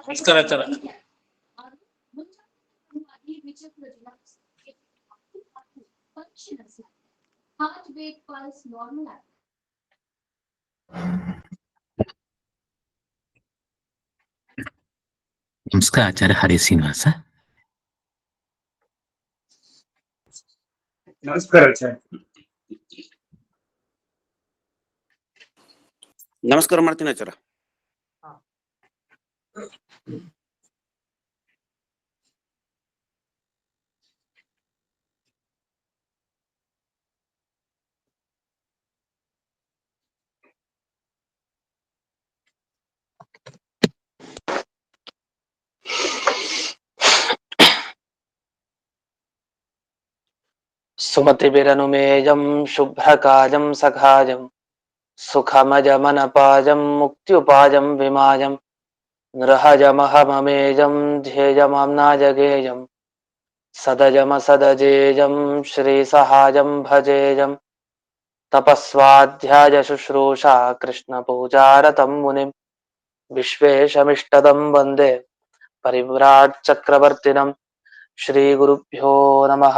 ನಮಸ್ಕಾರ ಆಚಾರ. ನಮಸ್ಕಾರ ಆಚಾರ್ಯ ಹರಿ ಶ್ರೀನಿವಾಸ. ನಮಸ್ಕಾರ ಆಚಾರ್ಯ. ನಮಸ್ಕಾರ ಮಾಡ್ತೀನಿ ಆಚಾರ. ಸುಮತಿಭಿರನುಮೇಯಂ ಶುಭ್ರಕಾಜಂ ಸಖಾಜಂ ಸುಖಮಜಮನಪಾಜಂ ಮುಕ್ತ್ಯುಪಾಜಂ ವಿಮಾಜಂ ನೃಹಜಮಹಮಮೇಜಂ ಧ್ಯೇಯಮಾಮ್ನಾಜಗೇಯಂ ಸದಜಮಸದಜೇಜಂ ಶ್ರೀಸಹಾಜಂ ಭಜೇಜಂ ತಪಸ್ವಾಧ್ಯಾಯ ಶುಶ್ರೂಷಾ ಕೃಷ್ಣಪೂಜಾರತಂ ಮುನಿಂ ವಿಶ್ವೇಶಮಿಷ್ಟದಂ ವಂದೇ ಪರಿವ್ರಾಟ್ ಚಕ್ರವರ್ತಿನಂ. ಶ್ರೀ ಗುರುಭ್ಯೋ ನಮಃ.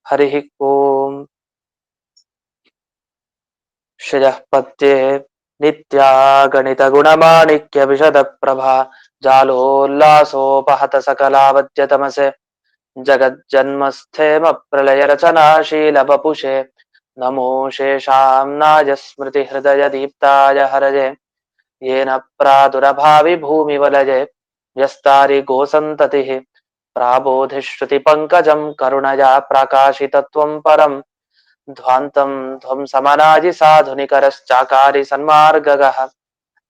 ಹರಿ ಓಂ. ಶ್ರಿಯಃ ಪತ್ಯೆ ನಿತ್ಯಾ ಗಣಿತ ಗುಣಮಾಣಿಕ್ಯ ವಿಶದ ಪ್ರಭಾ ಜಾಲೋಲ್ಲಾಸೋಪಹತ ಸಕಲಾವದ್ಯ ತಮಸೆ ಜಗಜ್ಜನ್ಮಸ್ಥೇಮ ಪ್ರಳಯ ರಚನಾಶೀಲ ಬಪುಷೆ ನಮೋ ಶೇಷಾಂನಾಯ ಸ್ಮೃತಿ ಹೃದಯ ದೀಪ್ತಾಯ ಹರಜೆ ಯೇನ ಪ್ರಾದುರಭಾವಿ ಭೂಮಿ ವಲಯೆ ವ್ಯಸ್ತಾರಿ ಗೋಸಂತತಿ ಪ್ರಾಬೋಧಿ ಶ್ರುತಿ ಪಂಕಜಂ ಕರುಣಯಾ ಪ್ರಕಾಶಿತತ್ವಂ ಪರಂ ಧ್ವಾಂತಂ ಧ್ವಂಸಮನಾಜಿ ಸಾಧುನಿಕರಶ್ಚಾಕಾರಿ ಸನ್ಮಾರ್ಗಗಃ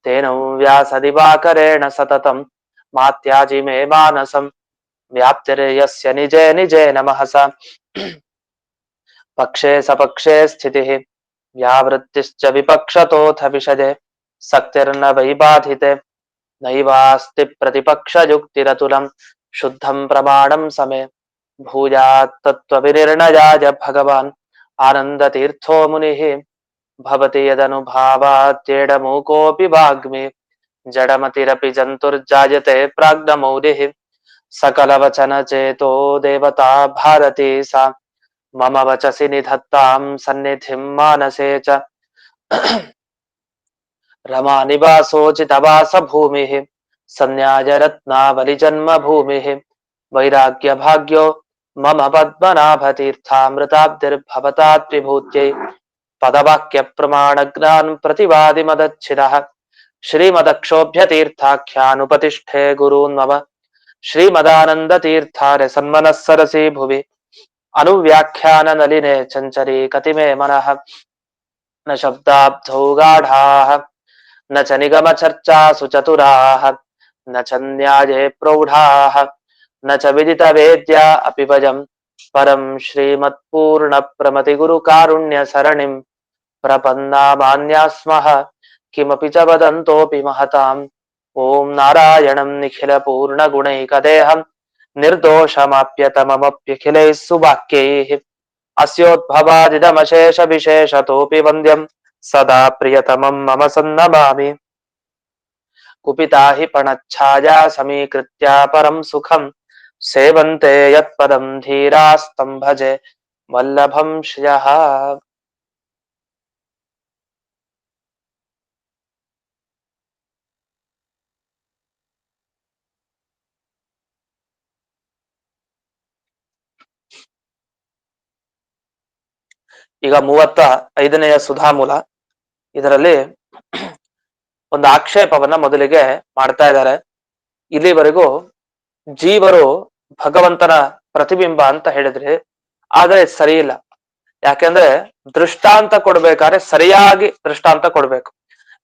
ತೇನ ವ್ಯಾಸದಿವಾಕರೇಣ ಸತತಂ ಮಾತ್ಯಾಜಿ ಮೇ ಮಾನಸಂ ವ್ಯಾಪ್ತಿರ್ಯಸ್ಯ ನಿಜೇ ನಿಜೇ ನಮಃಸ ಪಕ್ಷೇ ಸಪಕ್ಷೇ ಸ್ಥಿತಿಃ ವ್ಯಾವೃತ್ತಿಶ್ಚ ವಿಪಕ್ಷತೋಥ ವಿಷದೆ ಸಕ್ತಿರ್ನ ವೈಬಾಧಿತೆ ನೈವಾಸ್ತಿ ಪ್ರತಿಪಕ್ಷಯುಕ್ತಿರತುಲಂ ಶುದ್ಧಂ ಪ್ರಮಾಣಂ ಸಮೇ ಭೂಯಾತ್ ತತ್ವವಿನಿರ್ಣಯಾಯ ಭಗವಾನ್ ಆನಂದತೀರ್ಥೋ ಮುನಿಃ ಭವತಿ ಯದನುಭಾವಾತ್ಯೇಡಮೂಕೋऽಪಿ ವಾಗ್ಮಿ ಜಡಮತಿರಪಿ ಜಂತುರ್ಜಾಯತೆ ಪ್ರಾಜ್ಞಮೌಲಿಃ ಸಕಲವಚನ ಚೇತೋ ದೇವತಾ ಭಾರತಿ ಸಾ ಮಮ ವಚಸಿ ನಿಧತ್ತಾಂ ಸನ್ನಿಧಿಂ ಮಾನಸೇ ಚ ರಮಾ ನಿವಾಸೋಚಿತವಾಸ ಭೂಮಿಃ ಸನ್ಯಾಯ ರತ್ನಾವಲಿ ಜನ್ಮ ಭೂಮಿಃ ವೈರಾಗ್ಯ ಭಾಗ್ಯೋ ಮಮ ಪದ್ಮನಾಭತೀರ್ಥಾಮೃತಾಬ್ಧಿರ್ಭವತಾತ್ ವಿಭೂತ್ಯೈ ಪದವಾಕ್ಯ ಪ್ರಮಾಣ ಜ್ಞಾನ ಪ್ರತಿವಾದಿ ಮದಚ್ಛಿದಃ ಶ್ರೀಮದಕ್ಷೋಭ್ಯತೀರ್ಥಾಖ್ಯಾನುಪತಿಷ್ಠೆ ಗುರೂನ್ ಮಮ ಶ್ರೀಮದಾನಂದ ತೀರ್ಥಾರ್ಯ ಸನ್ಮನಸ್ಸರಸಿ ಭುವಿ ಅನುವ್ಯಾಖ್ಯಾನ ನಲಿನೆ ಚಂಚರಿ ಕತಿಮೇ ಮನಃ ನ ಶಬ್ದಾಬ್ಧೌ ಗಾಢಾಃ ನ ಚ ನಿಗಮ ಚರ್ಚಾಸು ಚತುರಾಃ ನ ಚ ನ್ಯಾಯೇ ಪ್ರೌಢಾಃ ನ ಚ ವಿದಿತ ವೇದ್ಯ ಅಪಿ ವಯಂ ಪರಂ ಶ್ರೀಮತ್ಪೂರ್ಣ ಪ್ರಮತಿ ಗುರು ಕಾರುಣ್ಯ ಸರಣಿಂ ಪ್ರಪನ್ನಾಮಾನ್ಯಾಸ್ಮಃ ಕಿಮಪಿ ಚ ವದಂತೋಪಿ ಮಹತಾಂ. ಓಂ ನಾರಾಯಣಂ ನಿಖಿಲ ಪೂರ್ಣ ಗುಣೈಕದೇಹಂ ನಿರ್ದೋಷಮಾಪ್ಯತಮಮಪ್ಯಖಿಲೈಃ ಸುವಾಕ್ಯೈಃ ಅಸ್ಯೋದ್ಭವಾದಿದಮಶೇಷ ವಿಶೇಷತೋಪಿ ವಂದ್ಯಂ ಸದಾ ಪ್ರಿಯತಮಂ ಮಮ ಸನ್ನಮಾಮಿ. ಕುಪಿತಾ ಹಿ ಪಣಚ್ಛಾಯಾ ಸಮೀಕೃತ್ಯ ಪರಂ ಸುಖಂ ಸೇವಂತೆ ಯತ್ಪದಂ ಧೀರಾಸ್ತಂ ಭಜೆ ವಲ್ಲಭಂ ಶ್ರಿಯಃ. ಈಗ 35ನೆಯ ಸುಧಾಮೂಲ. ಇದರಲ್ಲಿ ಒಂದು ಆಕ್ಷೇಪವನ್ನ ಮೊದಲಿಗೆ ಮಾಡ್ತಾ ಇದ್ದಾರೆ. ಇಲ್ಲಿವರೆಗೂ ಜೀವರು ಭಗವಂತನ ಪ್ರತಿಬಿಂಬ ಅಂತ ಹೇಳಿದ್ರಿ, ಆದ್ರೆ ಸರಿ ಇಲ್ಲ. ಯಾಕೆಂದ್ರೆ ದೃಷ್ಟಾಂತ ಕೊಡ್ಬೇಕಾದ್ರೆ ಸರಿಯಾಗಿ ದೃಷ್ಟಾಂತ ಕೊಡ್ಬೇಕು.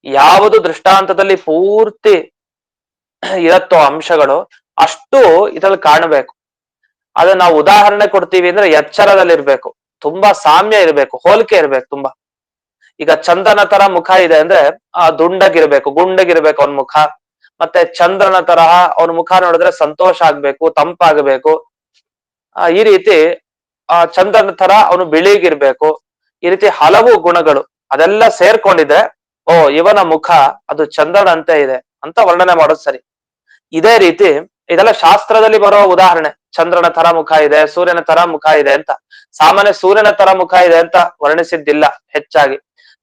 ಯಾವುದು ದೃಷ್ಟಾಂತದಲ್ಲಿ ಪೂರ್ತಿ ಇರತ್ತೋ ಅಂಶಗಳು ಅಷ್ಟು ಇದ್ರಲ್ಲಿ ಕಾಣಬೇಕು. ಅದೇ ನಾವು ಉದಾಹರಣೆ ಕೊಡ್ತೀವಿ ಅಂದ್ರೆ ಎಚ್ಚರದಲ್ಲಿರ್ಬೇಕು, ತುಂಬಾ ಸಾಮ್ಯ ಇರ್ಬೇಕು, ಹೋಲಿಕೆ ಇರ್ಬೇಕು ತುಂಬಾ. ಈಗ ಚಂದನ ತರ ಮುಖ ಇದೆ ಅಂದ್ರೆ ದುಂಡಗಿರ್ಬೇಕು, ಗುಂಡಗಿರ್ಬೇಕು ಅವನ ಮುಖ. ಮತ್ತೆ ಚಂದ್ರನ ತರಹ ಅವನ ಮುಖ ನೋಡಿದ್ರೆ ಸಂತೋಷ ಆಗ್ಬೇಕು, ತಂಪಾಗಬೇಕು. ಈ ರೀತಿ ಚಂದ್ರನ ತರ ಅವನು ಬಿಳಿಗಿರ್ಬೇಕು. ಈ ರೀತಿ ಹಲವು ಗುಣಗಳು ಅದೆಲ್ಲ ಸೇರ್ಕೊಂಡಿದ್ರೆ ಓ ಇವನ ಮುಖ ಅದು ಚಂದ್ರನಂತೆ ಇದೆ ಅಂತ ವರ್ಣನೆ ಮಾಡೋದು ಸರಿ. ಇದೇ ರೀತಿ ಇದೆಲ್ಲ ಶಾಸ್ತ್ರದಲ್ಲಿ ಬರೋ ಉದಾಹರಣೆ. ಚಂದ್ರನ ತರ ಮುಖ ಇದೆ, ಸೂರ್ಯನ ತರ ಮುಖ ಇದೆ ಅಂತ. ಸಾಮಾನ್ಯ ಸೂರ್ಯನ ತರ ಮುಖ ಇದೆ ಅಂತ ವರ್ಣಿಸಿದ್ದಿಲ್ಲ, ಹೆಚ್ಚಾಗಿ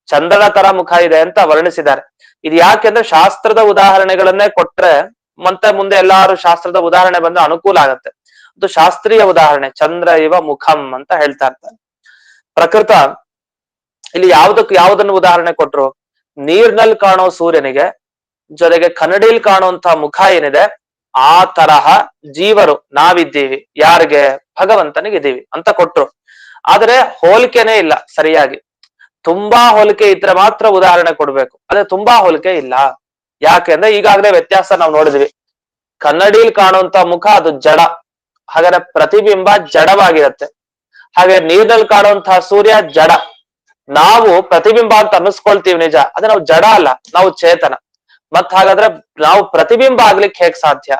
ಚಂದ್ರನ ತರ ಮುಖ ಇದೆ ಅಂತ ವರ್ಣಿಸಿದ್ದಾರೆ. ಇದು ಯಾಕೆಂದ್ರೆ ಶಾಸ್ತ್ರದ ಉದಾಹರಣೆಗಳನ್ನೇ ಕೊಟ್ರೆ ಮತ್ತೆ ಮುಂದೆ ಎಲ್ಲಾರು ಶಾಸ್ತ್ರದ ಉದಾಹರಣೆ ಬಂದ್ರೆ ಅನುಕೂಲ ಆಗತ್ತೆ. ಅದು ಶಾಸ್ತ್ರೀಯ ಉದಾಹರಣೆ. ಚಂದ್ರ ಇವ ಮುಖಂ ಅಂತ ಹೇಳ್ತಾ ಇರ್ತಾರೆ. ಪ್ರಕೃತ ಇಲ್ಲಿ ಯಾವುದನ್ನು ಉದಾಹರಣೆ ಕೊಟ್ರು? ನೀರ್ನಲ್ಲಿ ಕಾಣೋ ಸೂರ್ಯನಿಗೆ ಜೊತೆಗೆ ಕನ್ನಡಿಲ್ ಕಾಣುವಂತ ಮುಖ ಏನಿದೆ ಆ ತರಹ ಜೀವರು ನಾವಿದ್ದೀವಿ. ಯಾರಿಗೆ? ಭಗವಂತನಿಗಿದ್ದೀವಿ ಅಂತ ಕೊಟ್ರು. ಆದ್ರೆ ಹೋಲಿಕೆನೇ ಇಲ್ಲ ಸರಿಯಾಗಿ. ತುಂಬಾ ಹೋಲಿಕೆ ಇದ್ರೆ ಮಾತ್ರ ಉದಾಹರಣೆ ಕೊಡ್ಬೇಕು, ಆದ್ರೆ ತುಂಬಾ ಹೋಲಿಕೆ ಇಲ್ಲ. ಯಾಕೆಂದ್ರೆ ಈಗಾಗಲೇ ವ್ಯತ್ಯಾಸ ನಾವು ನೋಡಿದ್ವಿ. ಕನ್ನಡಿಲ್ ಕಾಣುವಂತ ಮುಖ ಅದು ಜಡ, ಹಾಗಾದ್ರೆ ಪ್ರತಿಬಿಂಬ ಜಡವಾಗಿರುತ್ತೆ. ಹಾಗೆ ನೀರಿನಲ್ಲಿ ಕಾಣುವಂತಹ ಸೂರ್ಯ ಜಡ. ನಾವು ಪ್ರತಿಬಿಂಬ ಅಂತ ಅನ್ನಿಸ್ಕೊಳ್ತೀವಿ ನಿಜ, ಅದೇ ನಾವು ಜಡ ಅಲ್ಲ, ನಾವು ಚೇತನ. ಮತ್ ಹಾಗಾದ್ರೆ ನಾವು ಪ್ರತಿಬಿಂಬ ಆಗ್ಲಿಕ್ಕೆ ಹೇಗ್ ಸಾಧ್ಯ?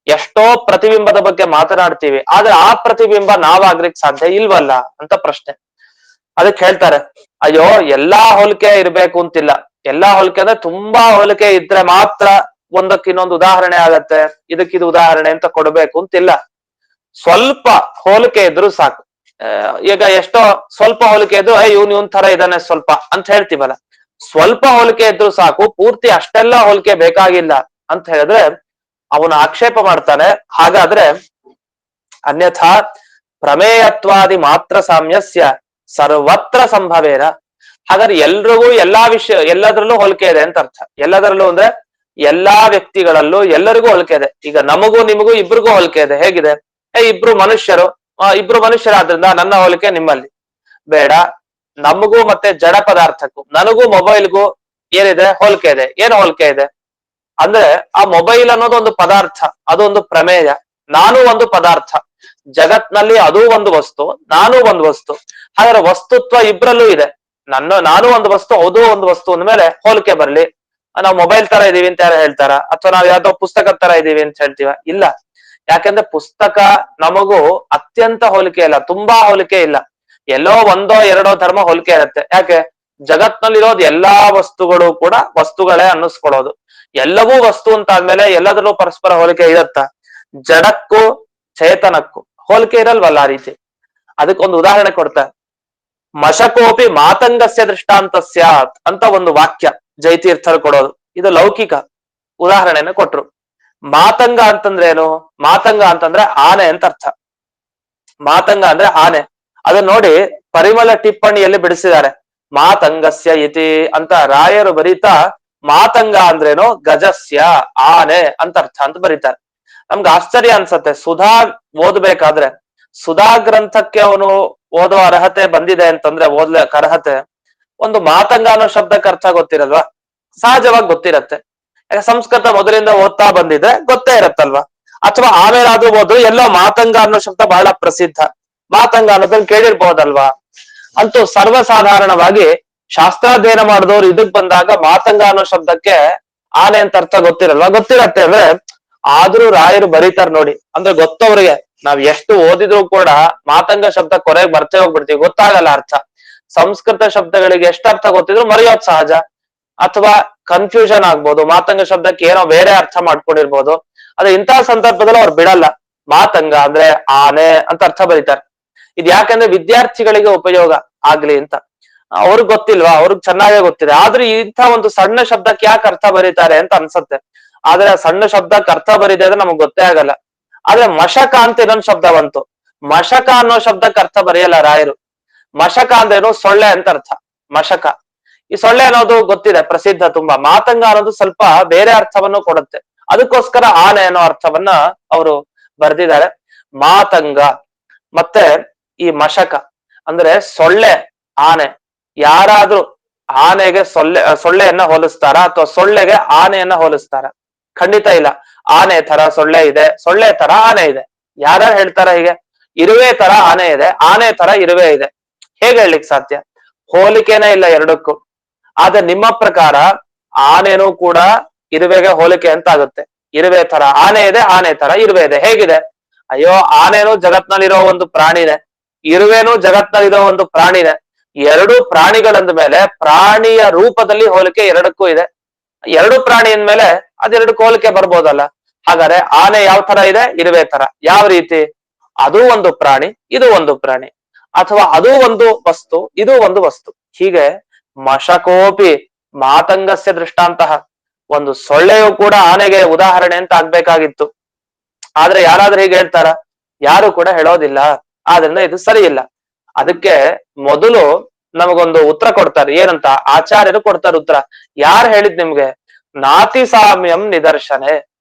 ಎಷ್ಟೋ ಪ್ರತಿಬಿಂಬದ ಬಗ್ಗೆ ಮಾತನಾಡ್ತೀವಿ, ಆದ್ರೆ ಆ ಪ್ರತಿಬಿಂಬ ನಾವಾಗ್ಲಿಕ್ಕೆ ಸಾಧ್ಯ ಇಲ್ವಲ್ಲ ಅಂತ ಪ್ರಶ್ನೆ. ಅದಕ್ಕೆ ಹೇಳ್ತಾರೆ, ಅಯ್ಯೋ ಎಲ್ಲಾ ಹೋಲಿಕೆ ಇರ್ಬೇಕು ಅಂತಿಲ್ಲ. ಎಲ್ಲಾ ಹೋಲಿಕೆ ಅಂದ್ರೆ ತುಂಬಾ ಹೋಲಿಕೆ ಇದ್ರೆ ಮಾತ್ರ ಒಂದಕ್ಕೆ ಇನ್ನೊಂದು ಉದಾಹರಣೆ ಆಗತ್ತೆ, ಇದಕ್ಕಿದು ಉದಾಹರಣೆ ಅಂತ ಕೊಡ್ಬೇಕು ಅಂತಿಲ್ಲ. ಸ್ವಲ್ಪ ಹೋಲಿಕೆ ಇದ್ರು ಸಾಕು. ಈಗ ಎಷ್ಟೋ ಸ್ವಲ್ಪ ಹೋಲಿಕೆ ಇದ್ರು ಇವನ್ ತರ ಇದಾನೆ ಸ್ವಲ್ಪ ಅಂತ ಹೇಳ್ತೀವಲ್ಲ. ಸ್ವಲ್ಪ ಹೋಲಿಕೆ ಇದ್ರು ಸಾಕು, ಪೂರ್ತಿ ಅಷ್ಟೆಲ್ಲ ಹೋಲಿಕೆ ಬೇಕಾಗಿಲ್ಲ ಅಂತ ಹೇಳಿದ್ರೆ ಅವನು ಆಕ್ಷೇಪ ಮಾಡ್ತಾನೆ. ಹಾಗಾದ್ರೆ ಅನ್ಯಥಾ ಪ್ರಮೇಯತ್ವಾದಿ ಮಾತ್ರ ಸಾಮ್ಯಸ್ಯ ಸರ್ವತ್ರ ಸಂಭವೇನ. ಹಾಗಾದ್ರೆ ಎಲ್ರಿಗೂ ಎಲ್ಲಾ ವಿಷಯ ಎಲ್ಲದರಲ್ಲೂ ಹೋಲಿಕೆ ಇದೆ ಅಂತ ಅರ್ಥ. ಎಲ್ಲದರಲ್ಲೂ ಅಂದ್ರೆ ಎಲ್ಲಾ ವ್ಯಕ್ತಿಗಳಲ್ಲೂ ಎಲ್ಲರಿಗೂ ಹೋಲಿಕೆ ಇದೆ. ಈಗ ನಮಗೂ ನಿಮಗೂ ಇಬ್ರಿಗೂ ಹೋಲಿಕೆ ಇದೆ. ಹೇಗಿದೆ? ಇಬ್ರು ಮನುಷ್ಯರಾದ್ರಿಂದ ನನ್ನ ಹೋಲಿಕೆ ನಿಮ್ಮಲ್ಲಿ ಬೇಡ. ನಮಗೂ ಮತ್ತೆ ಜಡ ಪದಾರ್ಥಕ್ಕೂ ನನಗೂ ಮೊಬೈಲ್ಗೂ ಏನಿದೆ? ಹೋಲಿಕೆ ಇದೆ. ಏನು ಹೋಲಿಕೆ ಇದೆ ಅಂದ್ರೆ ಆ ಮೊಬೈಲ್ ಅನ್ನೋದು ಒಂದು ಪದಾರ್ಥ, ಅದೊಂದು ಪ್ರಮೇಯ. ನಾನು ಒಂದು ಪದಾರ್ಥ, ಜಗತ್ನಲ್ಲಿ ಅದೂ ಒಂದು ವಸ್ತು, ನಾನೂ ಒಂದು ವಸ್ತು. ಹಾಗಾದ್ರೆ ವಸ್ತುತ್ವ ಇಬ್ರಲ್ಲೂ ಇದೆ. ನಾನು ಒಂದು ವಸ್ತು, ಹೌದು ಒಂದು ವಸ್ತು ಅಂದ್ಮೇಲೆ ಹೋಲಿಕೆ ಬರ್ಲಿ. ನಾವು ಮೊಬೈಲ್ ತರ ಇದೀವಿ ಅಂತ ಯಾರು ಹೇಳ್ತಾರ? ಅಥವಾ ನಾವ್ ಯಾವ್ದೋ ಪುಸ್ತಕದ ತರ ಇದೀವಿ ಅಂತ ಹೇಳ್ತೀವ? ಇಲ್ಲ. ಯಾಕೆಂದ್ರೆ ಪುಸ್ತಕ ನಮಗೂ ಅತ್ಯಂತ ಹೋಲಿಕೆ ಇಲ್ಲ, ತುಂಬಾ ಹೋಲಿಕೆ ಇಲ್ಲ. ಎಲ್ಲೋ ಒಂದೋ ಎರಡೋ ಧರ್ಮ ಹೋಲಿಕೆ ಇರುತ್ತೆ. ಯಾಕೆ? ಜಗತ್ನಲ್ಲಿರೋದು ಎಲ್ಲಾ ವಸ್ತುಗಳು ಕೂಡ ವಸ್ತುಗಳೇ ಅನ್ನಿಸ್ಕೊಳ್ಳೋದು. ಎಲ್ಲವೂ ವಸ್ತು ಅಂತ ಆದ್ಮೇಲೆ ಎಲ್ಲದರಲ್ಲೂ ಪರಸ್ಪರ ಹೋಲಿಕೆ ಇರತ್ತ? ಜಡಕ್ಕೂ ಚೇತನಕ್ಕೂ ಹೋಲಿಕೆ ಇರಲ್ವಲ್ಲ ಆ ರೀತಿ. ಅದಕ್ಕೊಂದು ಉದಾಹರಣೆ ಕೊಡ್ತಾರೆ. ಮಶಕೋಪಿ ಮಾತಂಗಸ್ಯ ದೃಷ್ಟಾಂತಸ್ಯಾತ್ ಅಂತ ಒಂದು ವಾಕ್ಯ ಜೈತೀರ್ಥರು ಕೊಡೋದು. ಇದು ಲೌಕಿಕ ಉದಾಹರಣೆನ ಕೊಟ್ರು. ಮಾತಂಗ ಅಂತಂದ್ರೆ ಏನು? ಮಾತಂಗ ಅಂತಂದ್ರೆ ಆನೆ ಅಂತ ಅರ್ಥ. ಮಾತಂಗ ಅಂದ್ರೆ ಆನೆ. ಅದನ್ನ ನೋಡಿ ಪರಿಮಳ ಟಿಪ್ಪಣಿಯಲ್ಲಿ ಬಿಡಿಸಿದ್ದಾರೆ. ಮಾತಂಗಸ್ಯ ಇತಿ ಅಂತ ರಾಯರು ಬರೀತಾ ಮಾತಂಗ ಅಂದ್ರೇನು? ಗಜಸ್ಯ, ಆನೆ ಅಂತ ಅರ್ಥ ಅಂತ ಬರೀತಾರೆ. ನಮ್ಗೆ ಆಶ್ಚರ್ಯ ಅನ್ಸತ್ತೆ. ಸುಧಾ ಓದ್ಬೇಕಾದ್ರೆ, ಸುಧಾ ಗ್ರಂಥಕ್ಕೆ ಅವನು ಓದೋ ಅರ್ಹತೆ ಬಂದಿದೆ ಅಂತಂದ್ರೆ, ಓದ್ಲಿಕ್ಕೆ ಅರ್ಹತೆ, ಒಂದು ಮಾತಂಗ ಅನ್ನೋ ಶಬ್ದಕ್ಕೆ ಅರ್ಥ ಗೊತ್ತಿರಲ್ವಾ? ಸಹಜವಾಗಿ ಗೊತ್ತಿರತ್ತೆ. ಯಾಕೆ? ಸಂಸ್ಕೃತ ಮೊದಲಿಂದ ಓದ್ತಾ ಬಂದಿದೆ, ಗೊತ್ತೇ ಇರತ್ತಲ್ವಾ? ಅಥವಾ ಆಮೇಲಾದ್ರೂ ಓದ್ರು ಎಲ್ಲೋ ಮಾತಂಗ ಅನ್ನೋ ಶಬ್ದ ಬಹಳ ಪ್ರಸಿದ್ಧ, ಮಾತಂಗ ಅನ್ನೋದನ್ನ ಕೇಳಿರ್ಬೋದಲ್ವಾ? ಅಂತೂ ಸರ್ವಸಾಧಾರಣವಾಗಿ ಶಾಸ್ತ್ರಾಧ್ಯಯನ ಮಾಡಿದವ್ರು ಇದಕ್ ಬಂದಾಗ ಮಾತಂಗ ಅನ್ನೋ ಶಬ್ದಕ್ಕೆ ಆನೆ ಅಂತ ಅರ್ಥ ಗೊತ್ತಿರಲ್ವಾ? ಗೊತ್ತಿರತ್ತೆ ಅಂದ್ರೆ ಆದ್ರೂ ರಾಯರು ಬರೀತಾರ ನೋಡಿ. ಅಂದ್ರೆ ಗೊತ್ತವ್ರಿಗೆ. ನಾವ್ ಎಷ್ಟು ಓದಿದ್ರು ಕೂಡ ಮಾತಂಗ ಶಬ್ದ ಕೊರೆಗೆ ಬರ್ತೇ ಹೋಗ್ಬಿಡ್ತೀವಿ, ಗೊತ್ತಾಗಲ್ಲ ಅರ್ಥ. ಸಂಸ್ಕೃತ ಶಬ್ದಗಳಿಗೆ ಎಷ್ಟು ಅರ್ಥ ಗೊತ್ತಿದ್ರು ಮರೆಯೋದ್ ಸಹಜ, ಅಥವಾ ಕನ್ಫ್ಯೂಷನ್ ಆಗ್ಬೋದು. ಮಾತಂಗ ಶಬ್ದಕ್ಕೆ ಏನೋ ಬೇರೆ ಅರ್ಥ ಮಾಡ್ಕೊಂಡಿರ್ಬೋದು. ಆದ್ರೆ ಇಂತಹ ಸಂದರ್ಭದಲ್ಲಿ ಅವ್ರು ಬಿಡಲ್ಲ. ಮಾತಂಗ ಅಂದ್ರೆ ಆನೆ ಅಂತ ಅರ್ಥ ಬರೀತಾರೆ. ಇದ್ ಯಾಕಂದ್ರೆ ವಿದ್ಯಾರ್ಥಿಗಳಿಗೆ ಉಪಯೋಗ ಆಗ್ಲಿ ಅಂತ. ಅವ್ರಿಗೆ ಗೊತ್ತಿಲ್ವಾ? ಅವ್ರಿಗೆ ಚೆನ್ನಾಗೇ ಗೊತ್ತಿದೆ. ಆದ್ರೆ ಇಂಥ ಒಂದು ಸಣ್ಣ ಶಬ್ದಕ್ಕೆ ಯಾಕೆ ಅರ್ಥ ಬರೀತಾರೆ ಅಂತ ಅನ್ಸತ್ತೆ. ಆದ್ರೆ ಆ ಸಣ್ಣ ಶಬ್ದಕ್ಕೆ ಅರ್ಥ ಬರೀದೆ ಅಂದ್ರೆ ನಮಗ್ ಗೊತ್ತೇ ಆಗಲ್ಲ. ಆದ್ರೆ ಮಶಕ ಅಂತ ಇನ್ನೊಂದು ಶಬ್ದ ಬಂತು. ಮಶಕ ಅನ್ನೋ ಶಬ್ದಕ್ಕೆ ಅರ್ಥ ಬರೆಯಲ್ಲ ರಾಯರು. ಮಶಕ ಅಂದ್ರೇನು? ಸೊಳ್ಳೆ ಅಂತ ಅರ್ಥ. ಮಶಕ, ಈ ಸೊಳ್ಳೆ ಅನ್ನೋದು ಗೊತ್ತಿದೆ, ಪ್ರಸಿದ್ಧ ತುಂಬಾ. ಮಾತಂಗ ಅನ್ನೋದು ಸ್ವಲ್ಪ ಬೇರೆ ಅರ್ಥವನ್ನು ಕೊಡುತ್ತೆ. ಅದಕ್ಕೋಸ್ಕರ ಆನೆ ಅನ್ನೋ ಅರ್ಥವನ್ನ ಅವರು ಬರ್ದಿದ್ದಾರೆ. ಮಾತಂಗ ಮತ್ತೆ ಈ ಮಶಕ ಅಂದ್ರೆ ಸೊಳ್ಳೆ, ಆನೆ. ಯಾರಾದ್ರೂ ಆನೆಗೆ ಸೊಳ್ಳೆಯನ್ನ ಹೋಲಿಸ್ತಾರ ಅಥವಾ ಸೊಳ್ಳೆಗೆ ಆನೆಯನ್ನ ಹೋಲಿಸ್ತಾರ? ಖಂಡಿತ ಇಲ್ಲ. ಆನೆ ತರ ಸೊಳ್ಳೆ ಇದೆ, ಸೊಳ್ಳೆ ತರ ಆನೆ ಇದೆ. ಯಾರು ಹೇಳ್ತಾರ ಹೀಗೆ? ಇರುವೆ ತರ ಆನೆ ಇದೆ, ಆನೆ ತರ ಇರುವೆ ಇದೆ. ಹೇಗೆ ಹೇಳಲಿಕ್ಕೆ ಸಾಧ್ಯ? ಹೋಲಿಕೆನೇ ಇಲ್ಲ ಎರಡಕ್ಕೂ. ಆದ್ರೆ ನಿಮ್ಮ ಪ್ರಕಾರ ಆನೆನೂ ಕೂಡ ಇರುವೆಗೆ ಹೋಲಿಕೆ ಅಂತ ಆಗುತ್ತೆ. ಇರುವೆ ತರ ಆನೆ ಇದೆ, ಆನೆ ತರ ಇರುವೆ ಇದೆ. ಹೇಗಿದೆ? ಅಯ್ಯೋ, ಆನೆನೂ ಜಗತ್ನಲ್ಲಿರೋ ಒಂದು ಪ್ರಾಣಿನೇ, ಇರುವೆನೂ ಜಗತ್ನಲ್ಲಿರೋ ಒಂದು ಪ್ರಾಣಿನೇ. ಎರಡು ಪ್ರಾಣಿಗಳಂದ ಮೇಲೆ ಪ್ರಾಣಿಯ ರೂಪದಲ್ಲಿ ಹೋಲಿಕೆ ಎರಡಕ್ಕೂ ಇದೆ. ಎರಡು ಪ್ರಾಣಿ ಅಂದ್ಮೇಲೆ ಅದೆರಡಕ್ಕೂ ಹೋಲಿಕೆ ಬರ್ಬೋದಲ್ಲ. ಹಾಗಾದ್ರೆ ಆನೆ ಯಾವ ತರ ಇದೆ, ಇರುವೆ ತರ. ಯಾವ ರೀತಿ? ಅದು ಒಂದು ಪ್ರಾಣಿ, ಇದು ಒಂದು ಪ್ರಾಣಿ. ಅಥವಾ ಅದು ಒಂದು ವಸ್ತು, ಇದು ಒಂದು ವಸ್ತು. ಹೀಗೆ ಮಶಕೋಪಿ ಮಾತಂಗಸ್ಯ ದೃಷ್ಟಾಂತಹ. ಒಂದು ಸೊಳ್ಳೆಯು ಕೂಡ ಆನೆಗೆ ಉದಾಹರಣೆ ಅಂತ ಆಗ್ಬೇಕಾಗಿತ್ತು. ಆದ್ರೆ ಯಾರಾದ್ರೂ ಹೀಗೆ ಹೇಳ್ತಾರ? ಯಾರು ಕೂಡ ಹೇಳೋದಿಲ್ಲ. ಆದ್ರಿಂದ ಇದು ಸರಿ ಇಲ್ಲ. ಅದಕ್ಕೆ ಮೊದಲು ನಮಗೊಂದು ಉತ್ತರ ಕೊಡ್ತಾರೆ. ಏನಂತ? ಆಚಾರ್ಯರು ಕೊಡ್ತಾರೆ ಉತ್ತರ. ಯಾರು ಹೇಳಿದ್ ನಿಮ್ಗೆ? ನಾತಿ ಸಾಮ್ಯಂ ನಿದರ್ಶನೆ.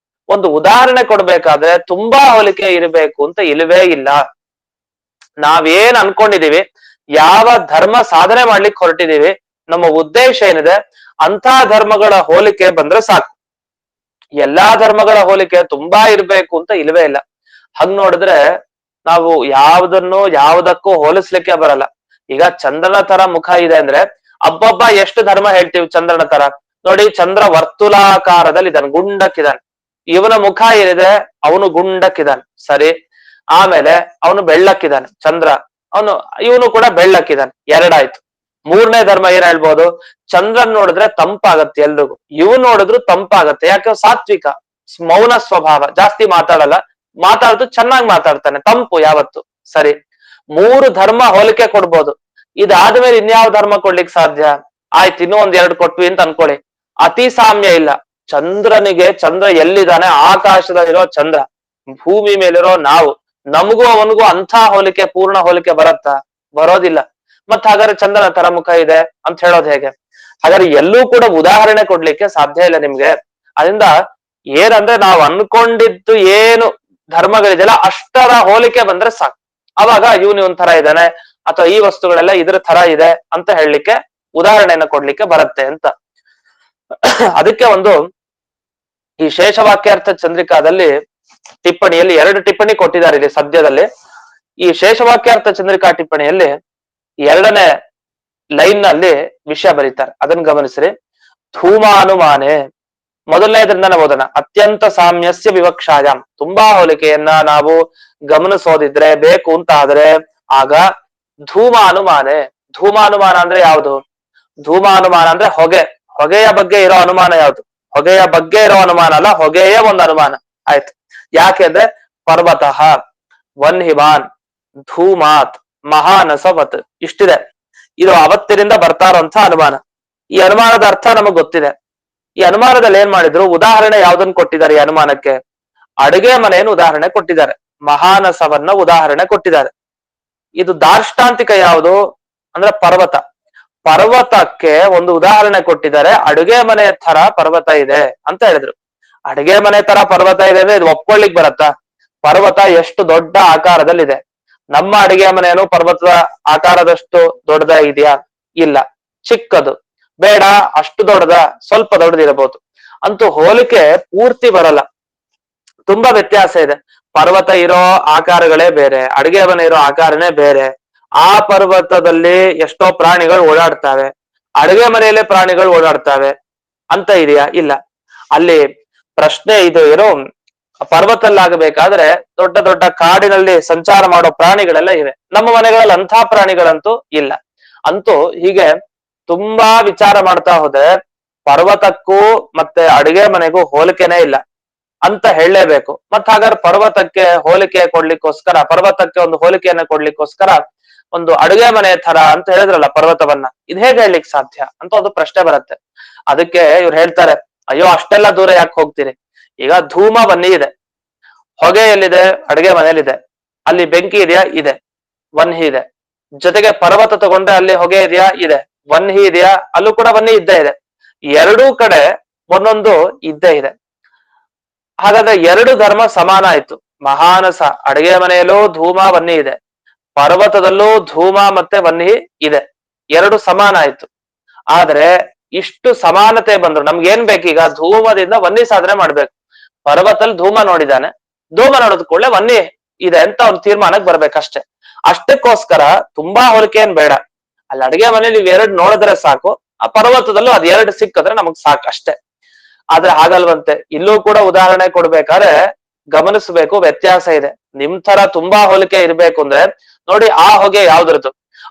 ಒಂದು ಉದಾಹರಣೆ ಕೊಡ್ಬೇಕಾದ್ರೆ ತುಂಬಾ ಹೋಲಿಕೆ ಇರಬೇಕು ಅಂತ ಇಲ್ಲವೇ ಇಲ್ಲ. ನಾವೇನ್ ಅನ್ಕೊಂಡಿದೀವಿ, ಯಾವ ಧರ್ಮ ಸಾಧನೆ ಮಾಡ್ಲಿಕ್ಕೆ ಹೊರಟಿದೀವಿ, ನಮ್ಮ ಉದ್ದೇಶ ಏನಿದೆ, ಅಂತ ಧರ್ಮಗಳ ಹೋಲಿಕೆ ಬಂದ್ರೆ ಸಾಕು. ಎಲ್ಲಾ ಧರ್ಮಗಳ ಹೋಲಿಕೆ ತುಂಬಾ ಇರ್ಬೇಕು ಅಂತ ಇಲ್ವೇ ಇಲ್ಲ. ಹಂಗ್ ನೋಡಿದ್ರೆ ನಾವು ಯಾವುದಕ್ಕೂ ಹೋಲಿಸ್ಲಿಕ್ಕೆ ಬರಲ್ಲ. ಈಗ ಚಂದ್ರನ ತರ ಮುಖ ಇದೆ ಅಂದ್ರೆ ಅಬ್ಬಬ್ಬ ಎಷ್ಟು ಧರ್ಮ ಹೇಳ್ತೀವಿ ಚಂದ್ರನ ತರ. ನೋಡಿ, ಚಂದ್ರ ವರ್ತುಲಾಕಾರದಲ್ಲಿ ಇದ್ದಾನೆ, ಗುಂಡಕ್ಕಿದ್ದಾನೆ. ಇವನ ಮುಖ ಏನಿದೆ, ಅವನು ಗುಂಡಕ್ಕಿದ್ದಾನೆ, ಸರಿ. ಆಮೇಲೆ ಅವನು ಬೆಳ್ಳಕ್ಕಿದ್ದಾನೆ ಚಂದ್ರ, ಇವನು ಕೂಡ ಬೆಳ್ಳಕ್ಕಿದ್ದಾನೆ, ಎರಡಾಯ್ತು. ಮೂರನೇ ಧರ್ಮ ಏನ್ ಹೇಳ್ಬೋದು? ಚಂದ್ರನ್ ನೋಡಿದ್ರೆ ತಂಪಾಗತ್ತೆ ಎಲ್ರಿಗೂ, ಇವನ್ ನೋಡಿದ್ರು ತಂಪಾಗತ್ತೆ. ಯಾಕೆ? ಸಾತ್ವಿಕ, ಮೌನ ಸ್ವಭಾವ, ಜಾಸ್ತಿ ಮಾತಾಡಲ್ಲ, ಮಾತಾಡ್ತು ಚೆನ್ನಾಗಿ ಮಾತಾಡ್ತಾನೆ, ತಂಪು ಯಾವತ್ತು. ಸರಿ, ಮೂರು ಧರ್ಮ ಹೋಲಿಕೆ ಕೊಡ್ಬೋದು. ಇದಾದ್ಮೇಲೆ ಇನ್ಯಾವ ಧರ್ಮ ಕೊಡ್ಲಿಕ್ಕೆ ಸಾಧ್ಯ? ಆಯ್ತು, ಇನ್ನೂ ಎರಡು ಕೊಟ್ವಿ ಅಂತ ಅನ್ಕೊಳ್ಳಿ. ಅತಿ ಸಾಮ್ಯ ಇಲ್ಲ. ಚಂದ್ರ ಎಲ್ಲಿದ್ದಾನೆ? ಆಕಾಶದಲ್ಲಿರೋ ಚಂದ್ರ, ಭೂಮಿ ಮೇಲಿರೋ ನಾವು, ನಮಗೂ ಅವನಿಗೂ ಅಂಥ ಹೋಲಿಕೆ, ಪೂರ್ಣ ಹೋಲಿಕೆ ಬರತ್ತಾ? ಬರೋದಿಲ್ಲ. ಮತ್ ಹಾಗಾದ್ರೆ ಚಂದ್ರನ ತರ ಮುಖ ಇದೆ ಅಂತ ಹೇಳೋದು ಹೇಗೆ? ಹಾಗಾದ್ರೆ ಎಲ್ಲೂ ಕೂಡ ಉದಾಹರಣೆ ಕೊಡ್ಲಿಕ್ಕೆ ಸಾಧ್ಯ ಇಲ್ಲ ನಿಮ್ಗೆ. ಅದರಿಂದ ಏನಂದ್ರೆ ನಾವು ಅನ್ಕೊಂಡಿದ್ದು ಏನು ಧರ್ಮಗಳಿದೆಯಲ್ಲ ಅಷ್ಟರ ಹೋಲಿಕೆ ಬಂದ್ರೆ ಸಾಕು. ಅವಾಗ ಇವನ್ ತರ ಇದ್ದಾನೆ, ಅಥವಾ ಈ ವಸ್ತುಗಳೆಲ್ಲ ಇದ್ರ ತರ ಇದೆ ಅಂತ ಹೇಳಲಿಕ್ಕೆ, ಉದಾಹರಣೆಯನ್ನು ಕೊಡ್ಲಿಕ್ಕೆ ಬರುತ್ತೆ ಅಂತ. ಅದಕ್ಕೆ ಒಂದು ಈ ಶೇಷವಾಕ್ಯಾರ್ಥ ಚಂದ್ರಿಕಾದಲ್ಲಿ ಟಿಪ್ಪಣಿಯಲ್ಲಿ 2 ಟಿಪ್ಪಣಿ ಕೊಟ್ಟಿದ್ದಾರೆ ಇಲ್ಲಿ ಸದ್ಯದಲ್ಲಿ. ಈ ಶೇಷವಾಕ್ಯಾರ್ಥ ಚಂದ್ರಿಕಾ ಟಿಪ್ಪಣಿಯಲ್ಲಿ 2ನೇ ಲೈನ್ ನಲ್ಲಿ ವಿಷಯ ಬರೀತಾರೆ, ಅದನ್ನ ಗಮನಿಸ್ರಿ. ಧೂಮಾನುಮಾನೆ, ಮೊದಲನೇದ್ರಿಂದ ಓದೋಣ. ಅತ್ಯಂತ ಸಾಮ್ಯಸ್ಯ ವಿವಕ್ಷಾಯಾಮ್, ತುಂಬಾ ಹೋಲಿಕೆಯನ್ನ ನಾವು ಗಮನಿಸೋದಿದ್ರೆ, ಬೇಕು ಅಂತ ಆದ್ರೆ, ಆಗ ಧೂಮಾನುಮಾನೆ. ಧೂಮಾನುಮಾನ ಅಂದ್ರೆ ಯಾವುದು? ಧೂಮಾನುಮಾನ ಅಂದ್ರೆ ಹೊಗೆಯ ಬಗ್ಗೆ ಇರೋ ಅನುಮಾನ ಯಾವುದು? ಹೊಗೆಯ ಬಗ್ಗೆ ಇರೋ ಅನುಮಾನ ಅಲ್ಲ, ಹೊಗೆಯ ಒಂದು ಅನುಮಾನ. ಆಯ್ತು. ಯಾಕೆಂದ್ರೆ ಪರ್ವತಃ ವನ್ಹಿಮಾನ್ ಧೂಮಾತ್ ಮಹಾನಸವತ್ ಇಷ್ಟಿದೆ. ಇದು ಅವತ್ತಿನಿಂದ ಬರ್ತಾ ಇರುವಂತ ಅನುಮಾನ. ಈ ಅನುಮಾನದ ಅರ್ಥ ನಮಗ್ ಗೊತ್ತಿದೆ. ಈ ಅನುಮಾನದಲ್ಲಿ ಏನ್ ಮಾಡಿದ್ರು? ಉದಾಹರಣೆ ಯಾವ್ದನ್ನ ಕೊಟ್ಟಿದ್ದಾರೆ ಈ ಅನುಮಾನಕ್ಕೆ? ಅಡುಗೆ ಮನೆಯನ್ನು ಉದಾಹರಣೆ ಕೊಟ್ಟಿದ್ದಾರೆ, ಮಹಾನಸವನ್ನ ಉದಾಹರಣೆ ಕೊಟ್ಟಿದ್ದಾರೆ. ಇದು ದಾರ್ಷ್ಟಾಂತಿಕ ಯಾವುದು ಅಂದ್ರೆ ಪರ್ವತ. ಪರ್ವತಕ್ಕೆ ಒಂದು ಉದಾಹರಣೆ ಕೊಟ್ಟಿದ್ದಾರೆ, ಅಡುಗೆ ಮನೆ ತರ ಪರ್ವತ ಇದೆ ಅಂತ ಹೇಳಿದ್ರು. ಅಡುಗೆ ಮನೆ ತರ ಪರ್ವತ ಇದೆ ಅಂದ್ರೆ ಇದು ಒಪ್ಕೊಳ್ಳಿಕ್ ಬರತ್ತಾ? ಪರ್ವತ ಎಷ್ಟು ದೊಡ್ಡ ಆಕಾರದಲ್ಲಿದೆ. ನಮ್ಮ ಅಡುಗೆ ಮನೆಯನ್ನು ಪರ್ವತದ ಆಕಾರದಷ್ಟು ದೊಡ್ಡದಾಗಿದೆಯಾ? ಇಲ್ಲ, ಚಿಕ್ಕದು. ಬೇಡ ಅಷ್ಟು ದೊಡ್ಡದ, ಸ್ವಲ್ಪ ದೊಡ್ಡದಿರಬಹುದು. ಅಂತೂ ಹೋಲಿಕೆ ಪೂರ್ತಿ ಬರಲ್ಲ, ತುಂಬಾ ವ್ಯತ್ಯಾಸ ಇದೆ. ಪರ್ವತ ಇರೋ ಆಕಾರಗಳೇ ಬೇರೆ, ಅಡುಗೆ ಮನೆ ಇರೋ ಆಕಾರನೇ ಬೇರೆ. ಆ ಪರ್ವತದಲ್ಲಿ ಎಷ್ಟೋ ಪ್ರಾಣಿಗಳು ಓಡಾಡ್ತವೆ, ಅಡುಗೆ ಮನೆಯಲ್ಲೇ ಪ್ರಾಣಿಗಳು ಓಡಾಡ್ತವೆ ಅಂತ ಇದೆಯಾ? ಇಲ್ಲ. ಅಲ್ಲಿ ಪ್ರಶ್ನೆ ಇದು ಏನು, ಪರ್ವತಲ್ಲಾಗಬೇಕಾದ್ರೆ ದೊಡ್ಡ ದೊಡ್ಡ ಕಾಡಿನಲ್ಲಿ ಸಂಚಾರ ಮಾಡೋ ಪ್ರಾಣಿಗಳೆಲ್ಲ ಇವೆ. ನಮ್ಮ ಮನೆಗಳಲ್ಲಿ ಅಂಥ ಪ್ರಾಣಿಗಳಂತೂ ಇಲ್ಲ. ಅಂತೂ ಹೀಗೆ ತುಂಬಾ ವಿಚಾರ ಮಾಡ್ತಾ ಹೋದ್ರೆ ಪರ್ವತಕ್ಕೂ ಮತ್ತೆ ಅಡುಗೆ ಮನೆಗೂ ಹೋಲಿಕೆನೇ ಇಲ್ಲ ಅಂತ ಹೇಳಲೇಬೇಕು. ಮತ್ ಹಾಗಾದ್ರೆ ಪರ್ವತಕ್ಕೆ ಹೋಲಿಕೆ ಕೊಡ್ಲಿಕ್ಕೋಸ್ಕರ, ಪರ್ವತಕ್ಕೆ ಒಂದು ಹೋಲಿಕೆಯನ್ನ ಕೊಡ್ಲಿಕ್ಕೋಸ್ಕರ ಒಂದು ಅಡುಗೆ ಮನೆ ತರ ಅಂತ ಹೇಳಿದ್ರಲ್ಲ ಪರ್ವತವನ್ನ, ಇದ್ ಹೇಗೆ ಹೇಳಲಿಕ್ಕೆ ಸಾಧ್ಯ ಅಂತ ಒಂದು ಪ್ರಶ್ನೆ ಬರುತ್ತೆ. ಅದಕ್ಕೆ ಇವ್ರು ಹೇಳ್ತಾರೆ, ಅಯ್ಯೋ ಅಷ್ಟೆಲ್ಲ ದೂರ ಯಾಕೆ ಹೋಗ್ತೀರಿ? ಈಗ ಧೂಮ ವನ್ನಿ ಇದೆ, ಹೊಗೆ ಎಲ್ಲಿದೆ? ಅಡುಗೆ ಮನೆಯಲ್ಲಿದೆ. ಅಲ್ಲಿ ಬೆಂಕಿ ಇದೆಯಾ? ಇದೆ. ವನ್ಹಿ ಇದೆ. ಜೊತೆಗೆ ಪರ್ವತ ತಗೊಂಡ್ರೆ ಅಲ್ಲಿ ಹೊಗೆ ಇದೆಯಾ? ಇದೆ. ವನ್ಹಿ ಇದೆಯಾ? ಅಲ್ಲೂ ಕೂಡ ವನ್ನಿ ಇದ್ದೇ ಇದೆ. ಎರಡೂ ಕಡೆ ಒಂದೊಂದು ಇದ್ದೇ ಇದೆ. ಹಾಗಾದ್ರೆ 2 ಧರ್ಮ ಸಮಾನ ಆಯ್ತು. ಮಹಾನಸ ಅಡುಗೆ ಮನೆಯಲ್ಲೂ ಧೂಮ ವನ್ನಿ ಇದೆ, ಪರ್ವತದಲ್ಲೂ ಧೂಮ ಮತ್ತೆ ವನ್ನಿ ಇದೆ, 2 ಸಮಾನ ಆಯ್ತು. ಆದ್ರೆ ಇಷ್ಟು ಸಮಾನತೆ ಬಂದ್ರು ನಮ್ಗೆ ಏನ್ ಬೇಕೀಗ? ಧೂಮದಿಂದ ವನ್ನಿ ಸಾಧನೆ ಮಾಡ್ಬೇಕು. ಪರ್ವತದಲ್ಲಿ ಧೂಮ ನೋಡಿದಾನೆ, ಧೂಮ ನೋಡಿದ ಕೂಡಲೇ ವನ್ನಿ ಇದೆ ಅಂತ ಅವ್ನ ತೀರ್ಮಾನಕ್ಕೆ ಬರ್ಬೇಕಷ್ಟೇ. ಅಷ್ಟಕ್ಕೋಸ್ಕರ ತುಂಬಾ ಹೋಲಿಕೆ ಏನ್ ಬೇಡ. ಅಲ್ಲಿ ಅಡುಗೆ ಮನೇಲಿ 2 ನೋಡಿದ್ರೆ ಸಾಕು, ಆ ಪರ್ವತದಲ್ಲೂ ಅದ್ 2 ಸಿಕ್ಕಿದ್ರೆ ನಮಗ್ ಸಾಕು ಅಷ್ಟೇ. ಆದ್ರೆ ಹಾಗಲ್ವಂತೆ. ಇಲ್ಲೂ ಕೂಡ ಉದಾಹರಣೆ ಕೊಡ್ಬೇಕಾದ್ರೆ ಗಮನಿಸ್ಬೇಕು, ವ್ಯತ್ಯಾಸ ಇದೆ. ನಿಮ್ ತರ ತುಂಬಾ ಹೋಲಿಕೆ ಇರ್ಬೇಕು ಅಂದ್ರೆ ನೋಡಿ, ಆ ಹೊಗೆ ಯಾವ್ದ್ರದ್ದು?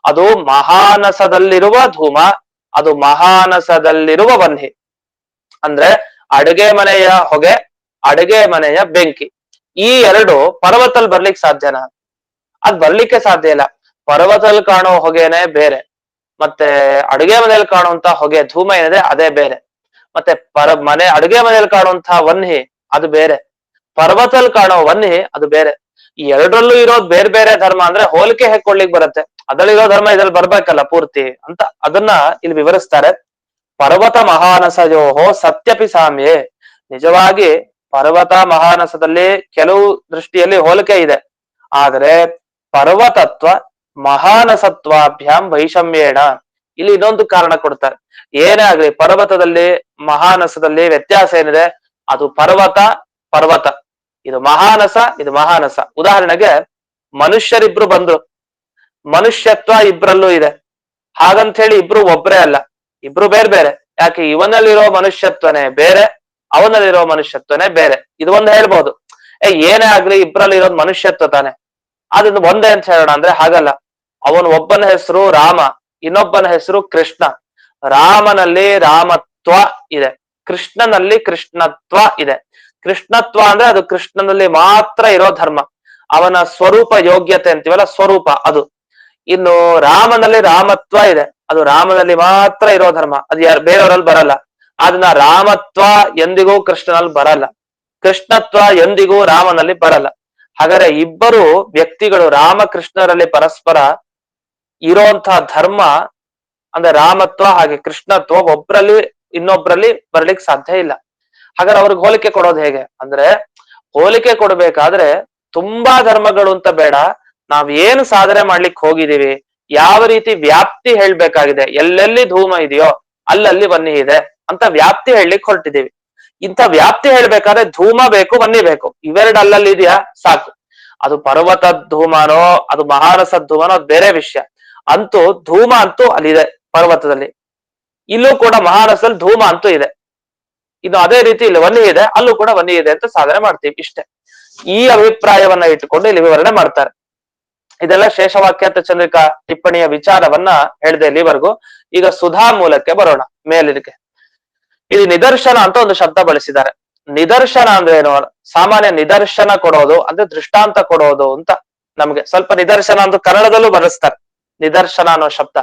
ಅದು ಮಹಾನಸದಲ್ಲಿರುವ ಧೂಮ, ಅದು ಮಹಾನಸದಲ್ಲಿರುವ ವನ್ಹಿ. ಅಂದ್ರೆ ಅಡುಗೆ ಮನೆಯ ಹೊಗೆ ಅಡುಗೆ ಮನೆಯ ಬೆಂಕಿ. ಈ ಎರಡು ಪರ್ವತದಲ್ಲಿ ಬರ್ಲಿಕ್ಕೆ ಸಾಧ್ಯನಾ? ಅದ್ ಬರ್ಲಿಕ್ಕೆ ಸಾಧ್ಯ ಇಲ್ಲ. ಪರ್ವತದಲ್ಲಿ ಕಾಣೋ ಹೊಗೆನೆ ಬೇರೆ, ಮತ್ತೆ ಅಡುಗೆ ಮನೆಯಲ್ಲಿ ಕಾಣುವಂತ ಹೊಗೆ ಧೂಮ ಏನಿದೆ ಅದೇ ಬೇರೆ, ಮತ್ತೆ ಅಡುಗೆ ಮನೆಯಲ್ಲಿ ಕಾಣುವಂತಹ ವನ್ಹಿ ಅದು ಬೇರೆ, ಪರ್ವತದಲ್ಲಿ ಕಾಣೋ ವನ್ಹಿ ಅದು ಬೇರೆ. ಈ ಎರಡರಲ್ಲೂ ಇರೋದ್ ಬೇರೆ ಬೇರೆ ಧರ್ಮ ಅಂದ್ರೆ ಹೋಲಿಕೆ ಹೇಕೊಳ್ಲಿಕ್ ಬರುತ್ತೆ. ಅದ್ರಲ್ಲಿರೋ ಧರ್ಮ ಇದ್ರಲ್ಲಿ ಬರ್ಬೇಕಲ್ಲ ಪೂರ್ತಿ ಅಂತ ಅದನ್ನ ಇಲ್ಲಿ ವಿವರಿಸ್ತಾರೆ. ಪರ್ವತ ಮಹಾನಸಯೋಹೋ ಸತ್ಯಪಿ ಸಾಮ್ಯೆ. ನಿಜವಾಗಿ ಪರ್ವತ ಮಹಾನಸದಲ್ಲಿ ಕೆಲವು ದೃಷ್ಟಿಯಲ್ಲಿ ಹೋಲಿಕೆ ಇದೆ, ಆದರೆ ಪರ್ವತತ್ವ ಮಹಾನಸತ್ವಾಭ್ಯಾಂ ವೈಷಮ್ಯೇಣ. ಇಲ್ಲಿ ಇನ್ನೊಂದು ಕಾರಣ ಕೊಡ್ತಾರೆ. ಏನೇ ಆಗ್ಲಿ ಪರ್ವತದಲ್ಲಿ ಮಹಾನಸದಲ್ಲಿ ವ್ಯತ್ಯಾಸ ಏನಿದೆ, ಅದು ಪರ್ವತ ಪರ್ವತ, ಇದು ಮಹಾನಸ ಇದು ಮಹಾನಸ. ಉದಾಹರಣೆಗೆ ಮನುಷ್ಯರಿಬ್ರು ಬಂದ್ರು, ಮನುಷ್ಯತ್ವ ಇಬ್ರಲ್ಲೂ ಇದೆ, ಹಾಗಂತ ಹೇಳಿ ಇಬ್ರು ಒಬ್ರೇ ಅಲ್ಲ, ಇಬ್ರು ಬೇರೆ ಬೇರೆ. ಯಾಕೆ? ಇವನಲ್ಲಿರೋ ಮನುಷ್ಯತ್ವನೇ ಬೇರೆ, ಅವನಲ್ಲಿರೋ ಮನುಷ್ಯತ್ವನೇ ಬೇರೆ. ಇದು ಒಂದು ಹೇಳ್ಬೋದು. ಏನೇ ಆಗ್ಲಿ ಇಬ್ರಲ್ಲಿ ಇರೋದು ಮನುಷ್ಯತ್ವ ತಾನೆ, ಅದನ್ನ ಒಂದೇ ಅಂತ ಹೇಳೋಣ ಅಂದ್ರೆ ಹಾಗಲ್ಲ. ಅವನು ಒಬ್ಬನ ಹೆಸರು ರಾಮ, ಇನ್ನೊಬ್ಬನ ಹೆಸರು ಕೃಷ್ಣ. ರಾಮನಲ್ಲಿ ರಾಮತ್ವ ಇದೆ, ಕೃಷ್ಣನಲ್ಲಿ ಕೃಷ್ಣತ್ವ ಇದೆ. ಕೃಷ್ಣತ್ವ ಅಂದ್ರೆ ಅದು ಕೃಷ್ಣನಲ್ಲಿ ಮಾತ್ರ ಇರೋ ಧರ್ಮ, ಅವನ ಸ್ವರೂಪ ಯೋಗ್ಯತೆ ಅಂತೀವಲ್ಲ ಸ್ವರೂಪ ಅದು. ಇನ್ನು ರಾಮನಲ್ಲಿ ರಾಮತ್ವ ಇದೆ, ಅದು ರಾಮನಲ್ಲಿ ಮಾತ್ರ ಇರೋ ಧರ್ಮ, ಅದು ಬೇರೆಯವರಲ್ಲಿ ಬರಲ್ಲ. ಅದನ್ನ ರಾಮತ್ವ ಎಂದಿಗೂ ಕೃಷ್ಣನಲ್ಲಿ ಬರಲ್ಲ, ಕೃಷ್ಣತ್ವ ಎಂದಿಗೂ ರಾಮನಲ್ಲಿ ಬರಲ್ಲ. ಹಾಗಾದ್ರೆ ಇಬ್ಬರು ವ್ಯಕ್ತಿಗಳು ರಾಮಕೃಷ್ಣರಲ್ಲಿ ಪರಸ್ಪರ ಇರೋಂತಹ ಧರ್ಮ ಅಂದ್ರೆ ರಾಮತ್ವ ಹಾಗೆ ಕೃಷ್ಣತ್ವ ಒಬ್ರಲ್ಲಿ ಇನ್ನೊಬ್ರಲ್ಲಿ ಬರ್ಲಿಕ್ಕೆ ಸಾಧ್ಯ ಇಲ್ಲ. ಹಾಗಾದ್ರೆ ಅವ್ರಿಗೆ ಹೋಲಿಕೆ ಕೊಡೋದು ಹೇಗೆ ಅಂದ್ರೆ, ಹೋಲಿಕೆ ಕೊಡ್ಬೇಕಾದ್ರೆ ತುಂಬಾ ಧರ್ಮಗಳು ಅಂತ ಬೇಡ, ನಾವ್ ಏನು ಸಾಧನೆ ಮಾಡ್ಲಿಕ್ಕೆ ಹೋಗಿದೀವಿ, ಯಾವ ರೀತಿ ವ್ಯಾಪ್ತಿ ಹೇಳ್ಬೇಕಾಗಿದೆ, ಎಲ್ಲೆಲ್ಲಿ ಧೂಮ ಇದೆಯೋ ಅಲ್ಲಲ್ಲಿ ವನ್ನಿ ಇದೆ ಅಂತ ವ್ಯಾಪ್ತಿ ಹೇಳಲಿಕ್ಕೆ ಹೊರಟಿದೀವಿ. ಇಂಥ ವ್ಯಾಪ್ತಿ ಹೇಳ್ಬೇಕಾದ್ರೆ ಧೂಮ ಬೇಕು ವನ್ನಿ ಬೇಕು, ಇವೆರಡು ಅಲ್ಲಲ್ಲಿ ಇದೆಯಾ ಸಾಕು. ಅದು ಪರ್ವತ ಧೂಮನೋ ಅದು ಮಹಾನಸ ಧೂಮನೋ ಅದು ಬೇರೆ ವಿಷಯ. ಅಂತೂ ಧೂಮ ಅಂತೂ ಅಲ್ಲಿದೆ ಪರ್ವತದಲ್ಲಿ, ಇಲ್ಲೂ ಕೂಡ ಮಹಾನಸದಲ್ಲಿ ಧೂಮ ಅಂತೂ ಇದೆ. ಇನ್ನು ಅದೇ ರೀತಿ ಇಲ್ಲಿ ವನ್ನಿ ಇದೆ, ಅಲ್ಲೂ ಕೂಡ ವನ್ನಿ ಇದೆ ಅಂತ ಸಾಧನೆ ಮಾಡ್ತೀವಿ ಇಷ್ಟೇ. ಈ ಅಭಿಪ್ರಾಯವನ್ನ ಇಟ್ಟುಕೊಂಡು ಇಲ್ಲಿ ವಿವರಣೆ ಮಾಡ್ತಾರೆ. ಇದೆಲ್ಲ ಶೇಷವಾಕ್ಯಾರ್ಥ ಚಂದ್ರಿಕಾ ಟಿಪ್ಪಣಿಯ ವಿಚಾರವನ್ನ ಹೇಳಿದೆ ಇಲ್ಲಿವರೆಗೂ. ಈಗ ಸುಧಾ ಮೂಲಕ್ಕೆ ಬರೋಣ. ಮೇಲಿದಕ್ಕೆ ಇದು ನಿದರ್ಶನ ಅಂತ ಒಂದು ಶಬ್ದ ಬಳಸಿದ್ದಾರೆ. ನಿದರ್ಶನ ಅಂದ್ರೆ ಏನು? ಸಾಮಾನ್ಯ ನಿದರ್ಶನ ಕೊಡೋದು ಅಂದ್ರೆ ದೃಷ್ಟಾಂತ ಕೊಡೋದು ಅಂತ. ನಮ್ಗೆ ಸ್ವಲ್ಪ ನಿದರ್ಶನ ಅಂತ ಕನ್ನಡದಲ್ಲೂ ಬಳಸ್ತಾರೆ, ನಿದರ್ಶನ ಅನ್ನೋ ಶಬ್ದ.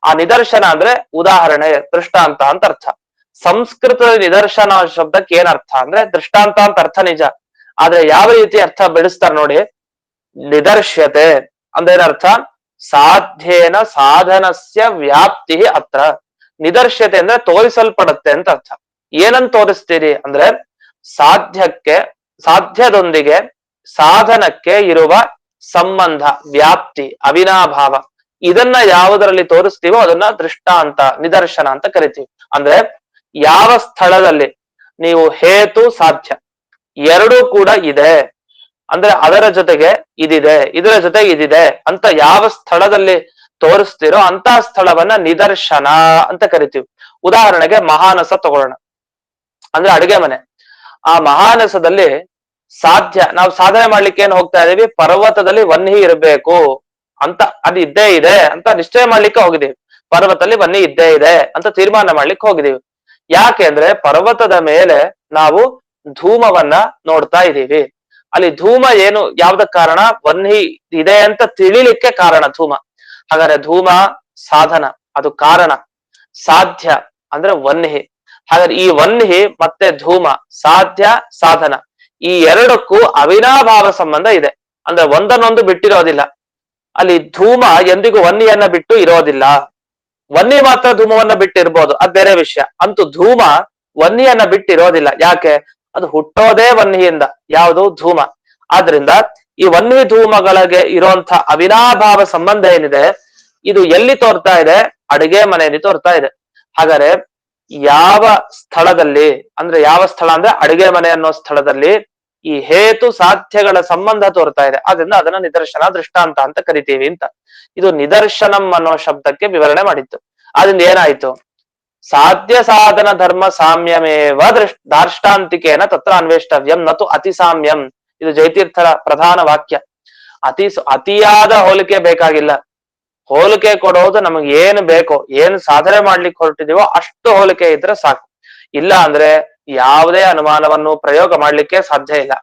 ಆ ನಿದರ್ಶನ ಅಂದ್ರೆ ಉದಾಹರಣೆ, ದೃಷ್ಟಾಂತ ಅಂತ ಅರ್ಥ. ಸಂಸ್ಕೃತದಲ್ಲಿ ನಿದರ್ಶನ ಶಬ್ದಕ್ಕೆ ಏನ್ ಅರ್ಥ ಅಂದ್ರೆ ದೃಷ್ಟಾಂತ ಅಂತ ಅರ್ಥ ನಿಜ, ಆದ್ರೆ ಯಾವ ರೀತಿ ಅರ್ಥ ಬೆಳೆಸ್ತಾರೆ ನೋಡಿ. ನಿದರ್ಶ್ಯತೆ ಅಂದೇನರ್ಥ? ಸಾಧ್ಯೇನ ಸಾಧನಸ್ಯ ವ್ಯಾಪ್ತಿ ಅತ್ರ. ನಿದರ್ಶ್ಯತೆ ಅಂದ್ರೆ ತೋರಿಸಲ್ಪಡುತ್ತೆ ಅಂತ ಅರ್ಥ. ಏನಂತ ತೋರಿಸ್ತೀರಿ ಅಂದ್ರೆ ಸಾಧ್ಯದೊಂದಿಗೆ ಸಾಧನಕ್ಕೆ ಇರುವ ಸಂಬಂಧ, ವ್ಯಾಪ್ತಿ, ಅವಿನಾಭಾವ, ಇದನ್ನ ಯಾವುದರಲ್ಲಿ ತೋರಿಸ್ತೀವೋ ಅದನ್ನ ದೃಷ್ಟಾಂತ ನಿದರ್ಶನ ಅಂತ ಕರಿತೀವಿ. ಅಂದ್ರೆ ಯಾವ ಸ್ಥಳದಲ್ಲಿ ನೀವು ಹೇತು ಸಾಧ್ಯ ಎರಡೂ ಕೂಡ ಇದೆ ಅಂದ್ರೆ ಅದರ ಜೊತೆಗೆ ಇದಿದೆ, ಇದರ ಜೊತೆಗೆ ಇದಿದೆ ಅಂತ ಯಾವ ಸ್ಥಳದಲ್ಲಿ ತೋರಿಸ್ತಿರೋ ಅಂತ ಸ್ಥಳವನ್ನ ನಿದರ್ಶನ ಅಂತ ಕರಿತೀವಿ. ಉದಾಹರಣೆಗೆ ಮಹಾನಸ ತಗೊಳ್ಳೋಣ, ಅಂದ್ರೆ ಅಡುಗೆ ಮನೆ. ಆ ಮಹಾನಸದಲ್ಲಿ ನಾವು ಸಾಧನೆ ಮಾಡ್ಲಿಕ್ಕೆ ಏನ್ ಹೋಗ್ತಾ ಇದೀವಿ, ಪರ್ವತದಲ್ಲಿ ವನ್ಹಿ ಇರಬೇಕು ಅಂತ ಅದು ಇದ್ದೇ ಇದೆ ಅಂತ ನಿಶ್ಚಯ ಮಾಡ್ಲಿಕ್ಕೆ ಹೋಗಿದೀವಿ. ಪರ್ವತದಲ್ಲಿ ವನ್ಹಿ ಇದ್ದೇ ಇದೆ ಅಂತ ತೀರ್ಮಾನ ಮಾಡ್ಲಿಕ್ಕೆ ಹೋಗಿದೀವಿ. ಯಾಕೆ ಅಂದ್ರೆ ಪರ್ವತದ ಮೇಲೆ ನಾವು ಧೂಮವನ್ನ ನೋಡ್ತಾ ಇದ್ದೀವಿ. ಅಲ್ಲಿ ಧೂಮ ಏನು ಯಾವ್ದ ಕಾರಣ? ವನ್ಹಿ ಇದೆ ಅಂತ ತಿಳಿಲಿಕ್ಕೆ ಕಾರಣ ಧೂಮ. ಹಾಗಾದ್ರೆ ಧೂಮ ಸಾಧನ, ಅದು ಕಾರಣ. ಸಾಧ್ಯ ಅಂದ್ರೆ ವನ್ಹಿ. ಹಾಗಾದ್ರೆ ಈ ವನ್ಹಿ ಮತ್ತೆ ಧೂಮ, ಸಾಧ್ಯ ಸಾಧನ, ಈ ಎರಡಕ್ಕೂ ಅವಿನಾಭಾವ ಸಂಬಂಧ ಇದೆ. ಅಂದ್ರೆ ಒಂದನ್ನೊಂದು ಬಿಟ್ಟಿರೋದಿಲ್ಲ. ಅಲ್ಲಿ ಧೂಮ ಎಂದಿಗೂ ವನ್ಹಿಯನ್ನ ಬಿಟ್ಟು ಇರೋದಿಲ್ಲ, ವನ್ಹಿ ಮಾತ್ರ ಧೂಮವನ್ನ ಬಿಟ್ಟಿರ್ಬೋದು, ಅದ್ ಬೇರೆ ವಿಷಯ. ಅಂತೂ ಧೂಮ ವನ್ಹಿಯನ್ನ ಬಿಟ್ಟಿರೋದಿಲ್ಲ. ಯಾಕೆ? ಅದು ಹುಟ್ಟೋದೇ ವನ್ಹಿಯಿಂದ, ಯಾವುದು? ಧೂಮ. ಆದ್ರಿಂದ ಈ ವನ್ಹಿ ಧೂಮಗಳಿಗೆ ಇರುವಂತ ಅವಿನಾಭಾವ ಸಂಬಂಧ ಏನಿದೆ, ಇದು ಎಲ್ಲಿ ತೋರ್ತಾ ಇದೆ? ಅಡುಗೆ ಮನೆಯಲ್ಲಿ ತೋರ್ತಾ ಇದೆ. ಹಾಗಾದ್ರೆ ಯಾವ ಸ್ಥಳದಲ್ಲಿ ಅಂದ್ರೆ ಯಾವ ಸ್ಥಳ ಅಂದ್ರೆ ಅಡುಗೆ ಮನೆ ಅನ್ನೋ ಸ್ಥಳದಲ್ಲಿ ಈ ಹೇತು ಸಾಧ್ಯಗಳ ಸಂಬಂಧ ತೋರ್ತಾ ಇದೆ, ಆದ್ರಿಂದ ಅದನ್ನ ನಿದರ್ಶನ ದೃಷ್ಟಾಂತ ಅಂತ ಕರಿತೀವಿ ಅಂತ. ಇದು ನಿದರ್ಶನಂ ಅನ್ನೋ ಶಬ್ದಕ್ಕೆ ವಿವರಣೆ ಮಾಡಿತ್ತು. ಆದ್ರಿಂದ ಏನಾಯ್ತು? ಸಾಧ್ಯ ಸಾಧನ ಧರ್ಮ ಸಾಮ್ಯಮೇವ ದಾರ್ಷ್ಟಾಂತಿಕೇನ ತತ್ರ ಅನ್ವೇಷ್ಟವ್ಯಂ ನತು ಅತಿ ಸಾಮ್ಯಂ. ಇದು ಜಯತೀರ್ಥರ ಪ್ರಧಾನ ವಾಕ್ಯ. ಅತಿಯಾದ ಹೋಲಿಕೆ ಬೇಕಾಗಿಲ್ಲ. ಹೋಲಿಕೆ ಕೊಡೋದು ನಮಗೆ ಏನು ಬೇಕೋ, ಏನು ಸಾಧನೆ ಮಾಡ್ಲಿಕ್ಕೆ ಹೊರಟಿದೀವೋ ಅಷ್ಟು ಹೋಲಿಕೆ ಇದ್ರೆ ಸಾಕು. ಇಲ್ಲ ಅಂದ್ರೆ ಯಾವುದೇ ಅನುಮಾನವನ್ನು ಪ್ರಯೋಗ ಮಾಡ್ಲಿಕ್ಕೆ ಸಾಧ್ಯ ಇಲ್ಲ.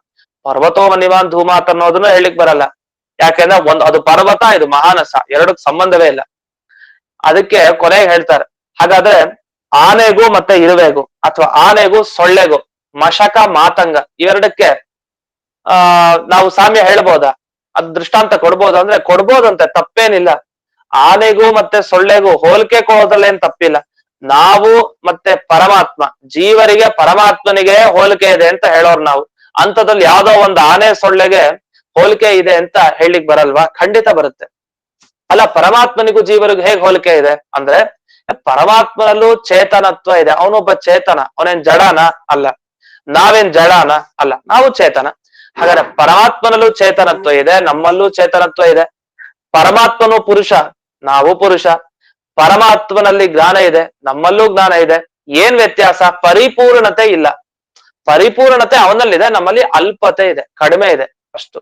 ಪರ್ವತೋ ಮನಿವಾನ್ ಧೂಮಾತ್ ಅನ್ನೋದನ್ನು ಹೇಳಲಿಕ್ ಬರಲ್ಲ. ಯಾಕೆಂದ್ರೆ ಅದು ಪರ್ವತ, ಇದು ಮಹಾನಸ, ಎರಡಕ್ಕೆ ಸಂಬಂಧವೇ ಇಲ್ಲ. ಅದಕ್ಕೆ ಕೊನೆಗೆ ಹೇಳ್ತಾರೆ, ಹಾಗಾದ್ರೆ ಆನೆಗೂ ಮತ್ತೆ ಇರುವೆಗೂ ಅಥವಾ ಆನೆಗೂ ಸೊಳ್ಳೆಗೂ ಮಶಕ ಮಾತಂಗ ಇವೆರಡಕ್ಕೆ ನಾವು ಸಾಮ್ಯ ಹೇಳ್ಬೋದಾ? ಅದ್ ದೃಷ್ಟಾಂತ ಕೊಡ್ಬೋದ ಅಂದ್ರೆ ಕೊಡ್ಬೋದಂತೆ, ತಪ್ಪೇನಿಲ್ಲ. ಆನೆಗೂ ಮತ್ತೆ ಸೊಳ್ಳೆಗೂ ಹೋಲಿಕೆ ಕೊಡೋದ್ರಲ್ಲಿ ಏನ್ ತಪ್ಪಿಲ್ಲ. ನಾವು ಮತ್ತೆ ಪರಮಾತ್ಮ, ಜೀವರಿಗೆ ಪರಮಾತ್ಮನಿಗೆ ಹೋಲಿಕೆ ಇದೆ ಅಂತ ಹೇಳೋರು ನಾವು. ಅಂತದ್ರಲ್ಲಿ ಯಾವ್ದೋ ಒಂದು ಆನೆ ಸೊಳ್ಳೆಗೆ ಹೋಲಿಕೆ ಇದೆ ಅಂತ ಹೇಳಿಕ್ ಬರಲ್ವಾ? ಖಂಡಿತ ಬರುತ್ತೆ. ಅಲ್ಲ, ಪರಮಾತ್ಮನಿಗೂ ಜೀವರಿಗೂ ಹೇಗ್ ಹೋಲಿಕೆ ಇದೆ ಅಂದ್ರೆ, ಪರಮಾತ್ಮನಲ್ಲೂ ಚೇತನತ್ವ ಇದೆ. ಅವನೊಬ್ಬ ಚೇತನ, ಅವನೇನ್ ಜಡಾನ? ಅಲ್ಲ. ನಾವೇನ್ ಜಡಾನ? ಅಲ್ಲ, ನಾವು ಚೇತನ. ಹಾಗಾದ್ರೆ ಪರಮಾತ್ಮನಲ್ಲೂ ಚೇತನತ್ವ ಇದೆ, ನಮ್ಮಲ್ಲೂ ಚೇತನತ್ವ ಇದೆ. ಪರಮಾತ್ಮನು ಪುರುಷ, ನಾವು ಪುರುಷ. ಪರಮಾತ್ಮನಲ್ಲಿ ಜ್ಞಾನ ಇದೆ, ನಮ್ಮಲ್ಲೂ ಜ್ಞಾನ ಇದೆ. ಏನ್ ವ್ಯತ್ಯಾಸ? ಪರಿಪೂರ್ಣತೆ ಇಲ್ಲ. ಪರಿಪೂರ್ಣತೆ ಅವನಲ್ಲಿದೆ, ನಮ್ಮಲ್ಲಿ ಅಲ್ಪತೆ ಇದೆ, ಕಡಿಮೆ ಇದೆ ಅಷ್ಟು.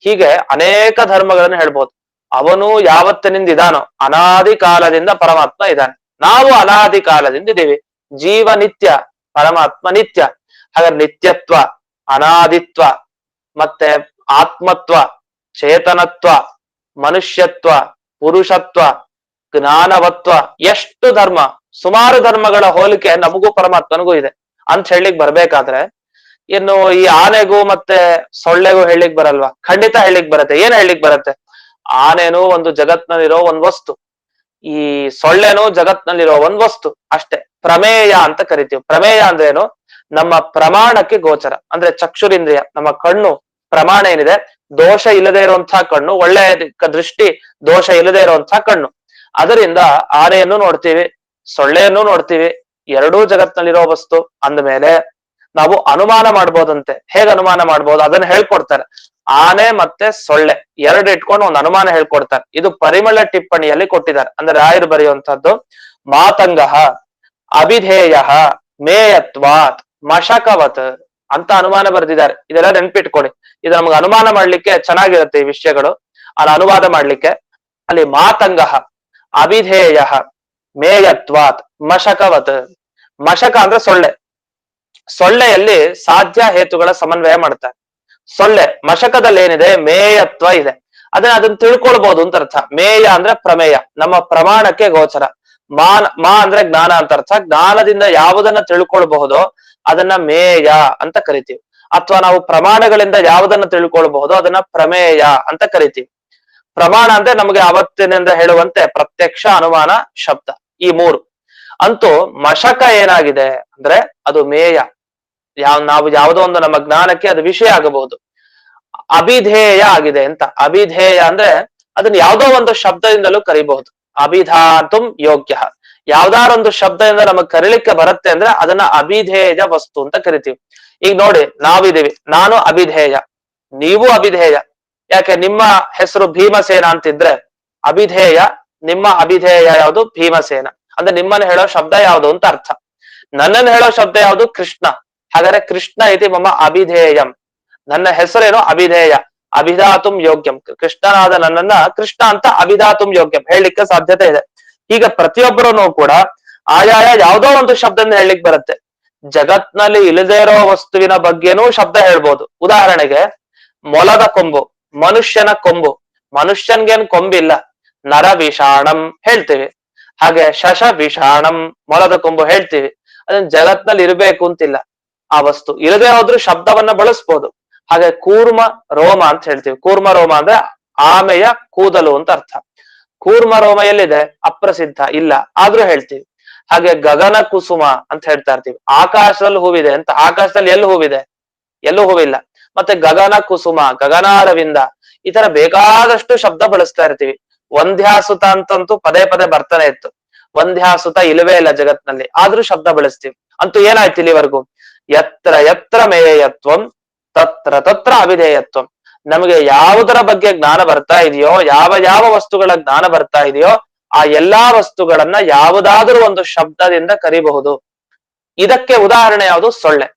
ಹೀಗೆ ಅನೇಕ ಧರ್ಮಗಳನ್ನು ಹೇಳ್ಬೋದು. ಅವನು ಯಾವತ್ತಿನಿಂದ ಇದಾನೋ ಅನಾದಿ ಕಾಲದಿಂದ ಪರಮಾತ್ಮ ಇದ್ದಾನೆ, ನಾವು ಅನಾದಿ ಕಾಲದಿಂದ ಇದೀವಿ. ಜೀವ ನಿತ್ಯ, ಪರಮಾತ್ಮ ನಿತ್ಯ. ಹಾಗಾದ್ರೆ ನಿತ್ಯತ್ವ, ಅನಾದಿತ್ವ, ಮತ್ತೆ ಆತ್ಮತ್ವ, ಚೇತನತ್ವ, ಮನುಷ್ಯತ್ವ, ಪುರುಷತ್ವ, ಜ್ಞಾನವತ್ವ, ಎಷ್ಟು ಧರ್ಮ, ಸುಮಾರು ಧರ್ಮಗಳ ಹೋಲಿಕೆ ನಮಗೂ ಪರಮಾತ್ಮನಿಗೂ ಇದೆ ಅಂತ ಹೇಳಿಕ್ ಬರ್ಬೇಕಾದ್ರೆ, ಇನ್ನು ಈ ಆನೆಗೂ ಮತ್ತೆ ಸೊಳ್ಳೆಗೂ ಹೇಳಿಕ್ ಬರಲ್ವಾ? ಖಂಡಿತ ಹೇಳಿಕ್ ಬರುತ್ತೆ. ಏನ್ ಹೇಳಿಕ್ ಬರುತ್ತೆ? ಆನೆನೂ ಒಂದು ಜಗತ್ನಲ್ಲಿರೋ ಒಂದ್ ವಸ್ತು, ಈ ಸೊಳ್ಳೆನೂ ಜಗತ್ನಲ್ಲಿರೋ ಒಂದ್ ವಸ್ತು ಅಷ್ಟೇ. ಪ್ರಮೇಯ ಅಂತ ಕರಿತೀವಿ. ಪ್ರಮೇಯ ಅಂದ್ರೆ ಏನು? ನಮ್ಮ ಪ್ರಮಾಣಕ್ಕೆ ಗೋಚರ. ಅಂದ್ರೆ ಚಕ್ಷುರಿಂದ್ರಿಯ, ನಮ್ಮ ಕಣ್ಣು ಪ್ರಮಾಣ ಏನಿದೆ, ದೋಷ ಇಲ್ಲದೆ ಇರುವಂತಹ ಕಣ್ಣು, ಒಳ್ಳೆ ದೃಷ್ಟಿ, ದೋಷ ಇಲ್ಲದೆ ಇರುವಂತಹ ಕಣ್ಣು. ಅದರಿಂದ ಆನೆಯನ್ನು ನೋಡ್ತೀವಿ, ಸೊಳ್ಳೆಯನ್ನು ನೋಡ್ತೀವಿ, ಎರಡೂ ಜಗತ್ನಲ್ಲಿರೋ ವಸ್ತು ಅಂದಮೇಲೆ ನಾವು ಅನುಮಾನ ಮಾಡ್ಬೋದಂತೆ. ಹೇಗೆ ಅನುಮಾನ ಮಾಡ್ಬೋದು ಅದನ್ನ ಹೇಳ್ಕೊಡ್ತಾರೆ. ಆನೆ ಮತ್ತೆ ಸೊಳ್ಳೆ ಎರಡು ಇಟ್ಕೊಂಡು ಒಂದು ಅನುಮಾನ ಹೇಳ್ಕೊಡ್ತಾರೆ. ಇದು ಪರಿಮಳ ಟಿಪ್ಪಣಿಯಲ್ಲಿ ಕೊಟ್ಟಿದ್ದಾರೆ, ಅಂದ್ರೆ ರಾಯರು ಬರೆಯುವಂತಹದ್ದು. ಮಾತಂಗಃ ಅಭಿಧೇಯ ಮೇಯತ್ವಾತ್ ಮಶಕವತ್ ಅಂತ ಅನುಮಾನ ಬರೆದಿದ್ದಾರೆ. ಇದೆಲ್ಲ ನೆನ್ಪಿಟ್ಕೊಳ್ಳಿ. ಇದು ನಮ್ಗೆ ಅನುಮಾನ ಮಾಡ್ಲಿಕ್ಕೆ ಚೆನ್ನಾಗಿರುತ್ತೆ ಈ ವಿಷಯಗಳು, ಅಲ್ಲಿ ಅನುವಾದ ಮಾಡ್ಲಿಕ್ಕೆ. ಅಲ್ಲಿ ಮಾತಂಗಃ ಅಭಿಧೇಯ ಮೇಯತ್ವಾತ್ ಮಶಕವತ್. ಮಶಕ ಅಂದ್ರೆ ಸೊಳ್ಳೆ. ಸೊಳ್ಳೆಯಲ್ಲಿ ಸಾಧ್ಯ ಹೇತುಗಳ ಸಮನ್ವಯ ಮಾಡ್ತಾರೆ. ಸೊಳ್ಳೆ ಮಶಕದಲ್ಲಿ ಏನಿದೆ? ಮೇಯತ್ವ ಇದೆ. ಅದನ್ನ ತಿಳ್ಕೊಳ್ಬಹುದು ಅಂತ ಅರ್ಥ. ಮೇಯ ಅಂದ್ರೆ ಪ್ರಮೇಯ, ನಮ್ಮ ಪ್ರಮಾಣಕ್ಕೆ ಗೋಚರ. ಮಾ ಅಂದ್ರೆ ಜ್ಞಾನ ಅಂತ ಅರ್ಥ. ಜ್ಞಾನದಿಂದ ಯಾವುದನ್ನ ತಿಳ್ಕೊಳ್ಬಹುದೋ ಅದನ್ನ ಮೇಯ ಅಂತ ಕರಿತೀವಿ. ಅಥವಾ ನಾವು ಪ್ರಮಾಣಗಳಿಂದ ಯಾವುದನ್ನ ತಿಳ್ಕೊಳ್ಬಹುದೋ ಅದನ್ನ ಪ್ರಮೇಯ ಅಂತ ಕರಿತೀವಿ. ಪ್ರಮಾಣ ಅಂದ್ರೆ ನಮಗೆ ಅವತ್ತಿನಿಂದ ಹೇಳುವಂತೆ ಪ್ರತ್ಯಕ್ಷ, ಅನುಮಾನ, ಶಬ್ದ, ಈ ಮೂರು. ಅಂತೂ ಮಶಕ ಏನಾಗಿದೆ ಅಂದ್ರೆ ಅದು ಮೇಯ. ನಾವು ಯಾವುದೋ ಒಂದು ನಮ್ಮ ಜ್ಞಾನಕ್ಕೆ ಅದು ವಿಷಯ ಆಗಬಹುದು. ಅಭಿಧೇಯ ಆಗಿದೆ ಅಂತ. ಅಭಿಧೇಯ ಅಂದ್ರೆ ಅದನ್ನ ಯಾವ್ದೋ ಒಂದು ಶಬ್ದದಿಂದಲೂ ಕರಿಬಹುದು. ಅಭಿಧಾತುಂ ಯೋಗ್ಯ, ಯಾವ್ದಾರೊಂದು ಶಬ್ದದಿಂದ ನಮಗ್ ಕರಿಲಿಕ್ಕೆ ಬರುತ್ತೆ ಅಂದ್ರೆ ಅದನ್ನ ಅಭಿಧೇಯ ವಸ್ತು ಅಂತ ಕರಿತೀವಿ. ಈಗ ನೋಡಿ, ನಾವಿದೀವಿ, ನಾನು ಅಭಿಧೇಯ, ನೀವು ಅಭಿಧೇಯ. ಯಾಕೆ? ನಿಮ್ಮ ಹೆಸರು ಭೀಮಸೇನ ಅಂತಿದ್ರೆ ಅಭಿಧೇಯ, ನಿಮ್ಮ ಅಭಿಧೇಯ ಯಾವುದು? ಭೀಮಸೇನ. ಅಂದ್ರೆ ನಿಮ್ಮನ್ನು ಹೇಳೋ ಶಬ್ದ ಯಾವುದು ಅಂತ ಅರ್ಥ. ನನ್ನನ್ನು ಹೇಳೋ ಶಬ್ದ ಯಾವುದು? ಕೃಷ್ಣ. ಹಾಗಾದ್ರೆ ಕೃಷ್ಣ ಇತಿ ಮಮ ಅಭಿಧೇಯಂ, ನನ್ನ ಹೆಸರೇನು? ಅಭಿಧೇಯ. ಅಭಿಧಾತುಂ ಯೋಗ್ಯಂ, ಕೃಷ್ಣನಾದ ನನ್ನನ್ನ ಕೃಷ್ಣ ಅಂತ ಅಭಿಧಾತುಂ ಯೋಗ್ಯಂ ಹೇಳಲಿಕ್ಕೆ ಸಾಧ್ಯತೆ ಇದೆ. ಈಗ ಪ್ರತಿಯೊಬ್ಬರನ್ನು ಕೂಡ ಆಯಾಯ ಯಾವುದೋ ಒಂದು ಶಬ್ದದಿಂದ ಹೇಳಲಿಕ್ಕೆ ಬರುತ್ತೆ. ಜಗತ್ನಲ್ಲಿ ಇಲ್ಲದೇ ಇರೋ ವಸ್ತುವಿನ ಬಗ್ಗೆನೂ ಶಬ್ದ ಹೇಳ್ಬೋದು. ಉದಾಹರಣೆಗೆ ಮೊಲದ ಕೊಂಬು, ಮನುಷ್ಯನ ಕೊಂಬು. ಮನುಷ್ಯನ್ಗೇನ್ ಕೊಂಬಿಲ್ಲ, ನರ ವಿಷಾಣಂ ಹೇಳ್ತೀವಿ. ಹಾಗೆ ಶಶ ವಿಷಾಣಂ, ಮೊಲದ ಕೊಂಬು ಹೇಳ್ತೀವಿ. ಅದನ್ನ ಜಗತ್ನಲ್ಲಿ ಇರಬೇಕು ಅಂತಿಲ್ಲ ಆ ವಸ್ತು. ಇಲ್ಲದೆ ಹೋದ್ರೂ ಶಬ್ದವನ್ನ ಬಳಸ್ಬೋದು. ಹಾಗೆ ಕೂರ್ಮ ರೋಮ ಅಂತ ಹೇಳ್ತೀವಿ. ಕೂರ್ಮ ರೋಮ ಅಂದ್ರೆ ಆಮೆಯ ಕೂದಲು ಅಂತ ಅರ್ಥ. ಕೂರ್ಮ ರೋಮ ಎಲ್ಲಿದೆ? ಅಪ್ರಸಿದ್ಧ, ಇಲ್ಲ, ಆದ್ರೂ ಹೇಳ್ತೀವಿ. ಹಾಗೆ ಗಗನ ಕುಸುಮ ಅಂತ ಹೇಳ್ತಾ ಇರ್ತೀವಿ. ಆಕಾಶದಲ್ಲಿ ಹೂವಿದೆ ಅಂತ. ಆಕಾಶದಲ್ಲಿ ಎಲ್ಲಿ ಹೂವಿದೆ? ಎಲ್ಲೂ ಹೂವಿಲ್ಲ. ಮತ್ತೆ ಗಗನ ಕುಸುಮ, ಗಗನಾರವಿಂದ, ಈ ತರ ಬೇಕಾದಷ್ಟು ಶಬ್ದ ಬಳಸ್ತಾ ಇರ್ತೀವಿ. ವಂದ್ಯಾಸುತ ಅಂತಂತೂ ಪದೇ ಪದೇ ಬರ್ತಾನೆ ಇತ್ತು. ವಂದ್ಯಾಸುತ ಇಲ್ಲವೇ ಇಲ್ಲ ಜಗತ್ನಲ್ಲಿ, ಆದ್ರೂ ಶಬ್ದ ಬಳಸ್ತೀವಿ. ಅಂತೂ ಏನಾಯ್ತು ಇಲ್ಲಿವರೆಗೂ? ಯತ್ರ ಯತ್ರ ಮೇಯತ್ವಂ ತತ್ರ ತತ್ರ ಅವಿಧೇಯತ್ವಂ. ನಮಗೆ ಯಾವುದರ ಬಗ್ಗೆ ಜ್ಞಾನ ಬರ್ತಾ ಇದೆಯೋ, ಯಾವ ಯಾವ ವಸ್ತುಗಳ ಜ್ಞಾನ ಬರ್ತಾ ಇದೆಯೋ ಆ ಎಲ್ಲಾ ವಸ್ತುಗಳನ್ನ ಯಾವುದಾದ್ರೂ ಒಂದು ಶಬ್ದದಿಂದ ಕರಿಬಹುದು. ಇದಕ್ಕೆ ಉದಾಹರಣೆ ಯಾವುದು? ಸೊಳ್ಳೆ.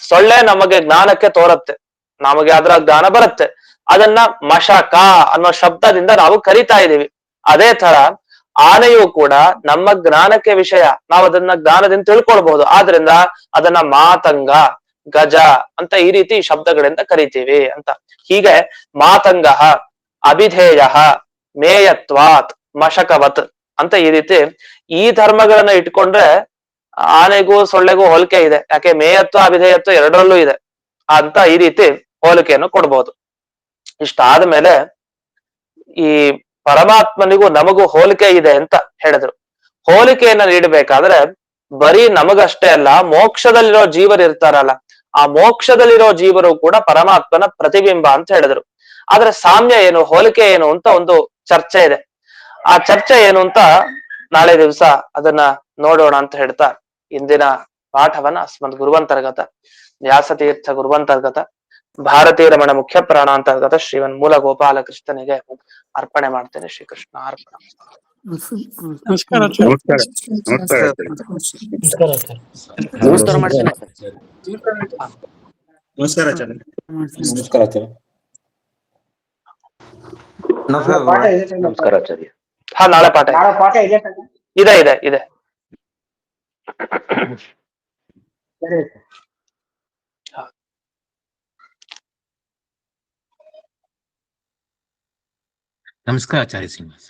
ಸೊಳ್ಳೆ ನಮಗೆ ಜ್ಞಾನಕ್ಕೆ ತೋರುತ್ತೆ, ನಮಗೆ ಅದರ ಜ್ಞಾನ ಬರುತ್ತೆ. ಅದನ್ನ ಮಶಕ ಅನ್ನೋ ಶಬ್ದದಿಂದ ನಾವು ಕರಿತಾ ಇದೀವಿ. ಅದೇ ತರ ಆನೆಯು ಕೂಡ ನಮ್ಮ ಜ್ಞಾನಕ್ಕೆ ವಿಷಯ, ನಾವು ಅದನ್ನ ಜ್ಞಾನದಿಂದ ತಿಳ್ಕೊಳ್ಬಹುದು. ಆದ್ರಿಂದ ಅದನ್ನ ಮಾತಂಗ, ಗಜ ಅಂತ ಈ ರೀತಿ ಶಬ್ದಗಳಿಂದ ಕರಿತೀವಿ ಅಂತ. ಹೀಗೆ ಮಾತಂಗ, ಅಭಿಧೇಯ, ಮೇಯತ್ವಾತ್, ಮಶಕವತ್ ಅಂತ ಈ ರೀತಿ ಈ ಧರ್ಮಗಳನ್ನ ಇಟ್ಕೊಂಡ್ರೆ ಆನೆಗೂ ಸೊಳ್ಳೆಗೂ ಹೋಲಿಕೆ ಇದೆ. ಯಾಕೆ ಮೇಯತ್ವ ಅಭಿಧೇಯತ್ವ ಎರಡರಲ್ಲೂ ಇದೆ ಅಂತ ಈ ರೀತಿ ಹೋಲಿಕೆಯನ್ನು ಕೊಡ್ಬೋದು. ಇಷ್ಟಾದ್ಮೇಲೆ ಈ ಪರಮಾತ್ಮನಿಗೂ ನಮಗೂ ಹೋಲಿಕೆ ಇದೆ ಅಂತ ಹೇಳಿದ್ರು. ಹೋಲಿಕೆಯನ್ನ ನೀಡಬೇಕಾದ್ರೆ ಬರೀ ನಮಗಷ್ಟೇ ಅಲ್ಲ, ಮೋಕ್ಷದಲ್ಲಿರೋ ಜೀವರು ಇರ್ತಾರಲ್ಲ, ಆ ಮೋಕ್ಷದಲ್ಲಿರೋ ಜೀವರು ಕೂಡ ಪರಮಾತ್ಮನ ಪ್ರತಿಬಿಂಬ ಅಂತ ಹೇಳಿದ್ರು. ಆದ್ರೆ ಸಾಮ್ಯ ಏನು, ಹೋಲಿಕೆ ಏನು ಅಂತ ಒಂದು ಚರ್ಚೆ ಇದೆ. ಆ ಚರ್ಚೆ ಏನು ಅಂತ ನಾಳೆ ದಿವಸ ಅದನ್ನ ನೋಡೋಣ ಅಂತ ಹೇಳ್ತಾ ಇಂದಿನ ಪಾಠವನ್ನ ಅಸ್ಮದ್ ಗುರುವಂತರ್ಗತ ವ್ಯಾಸತೀರ್ಥ ಗುರುವಂತರ್ಗತ ಭಾರತೀ ರಮಣ ಮುಖ್ಯ ಪ್ರಾಣಾಂತರ್ಗತ ಶ್ರೀವನ್ ಮೂಲ ಗೋಪಾಲ ಕೃಷ್ಣನಿಗೆ ಅರ್ಪಣೆ ಮಾಡ್ತೇನೆ. ಶ್ರೀಕೃಷ್ಣ ಅರ್ಪಣ. ನಮಸ್ಕಾರ ನಮಸ್ಕಾರ ಮಾಡ್ತೇನೆ. ನಮಸ್ಕಾರ ಆಚಾರ್ಯ. ನಮಸ್ಕಾರ ಆಚಾರ್ಯ. ನಮಸ್ಕಾರ ಆಚಾರ್ಯ. ಹಾ, ನಾಳೆ ಪಾಠ ಇದೆ ಇದೆ ಇದೆ. ನಮಸ್ಕಾರ ಆಚಾರ್ಯ ಶ್ರೀನಿವಾಸ.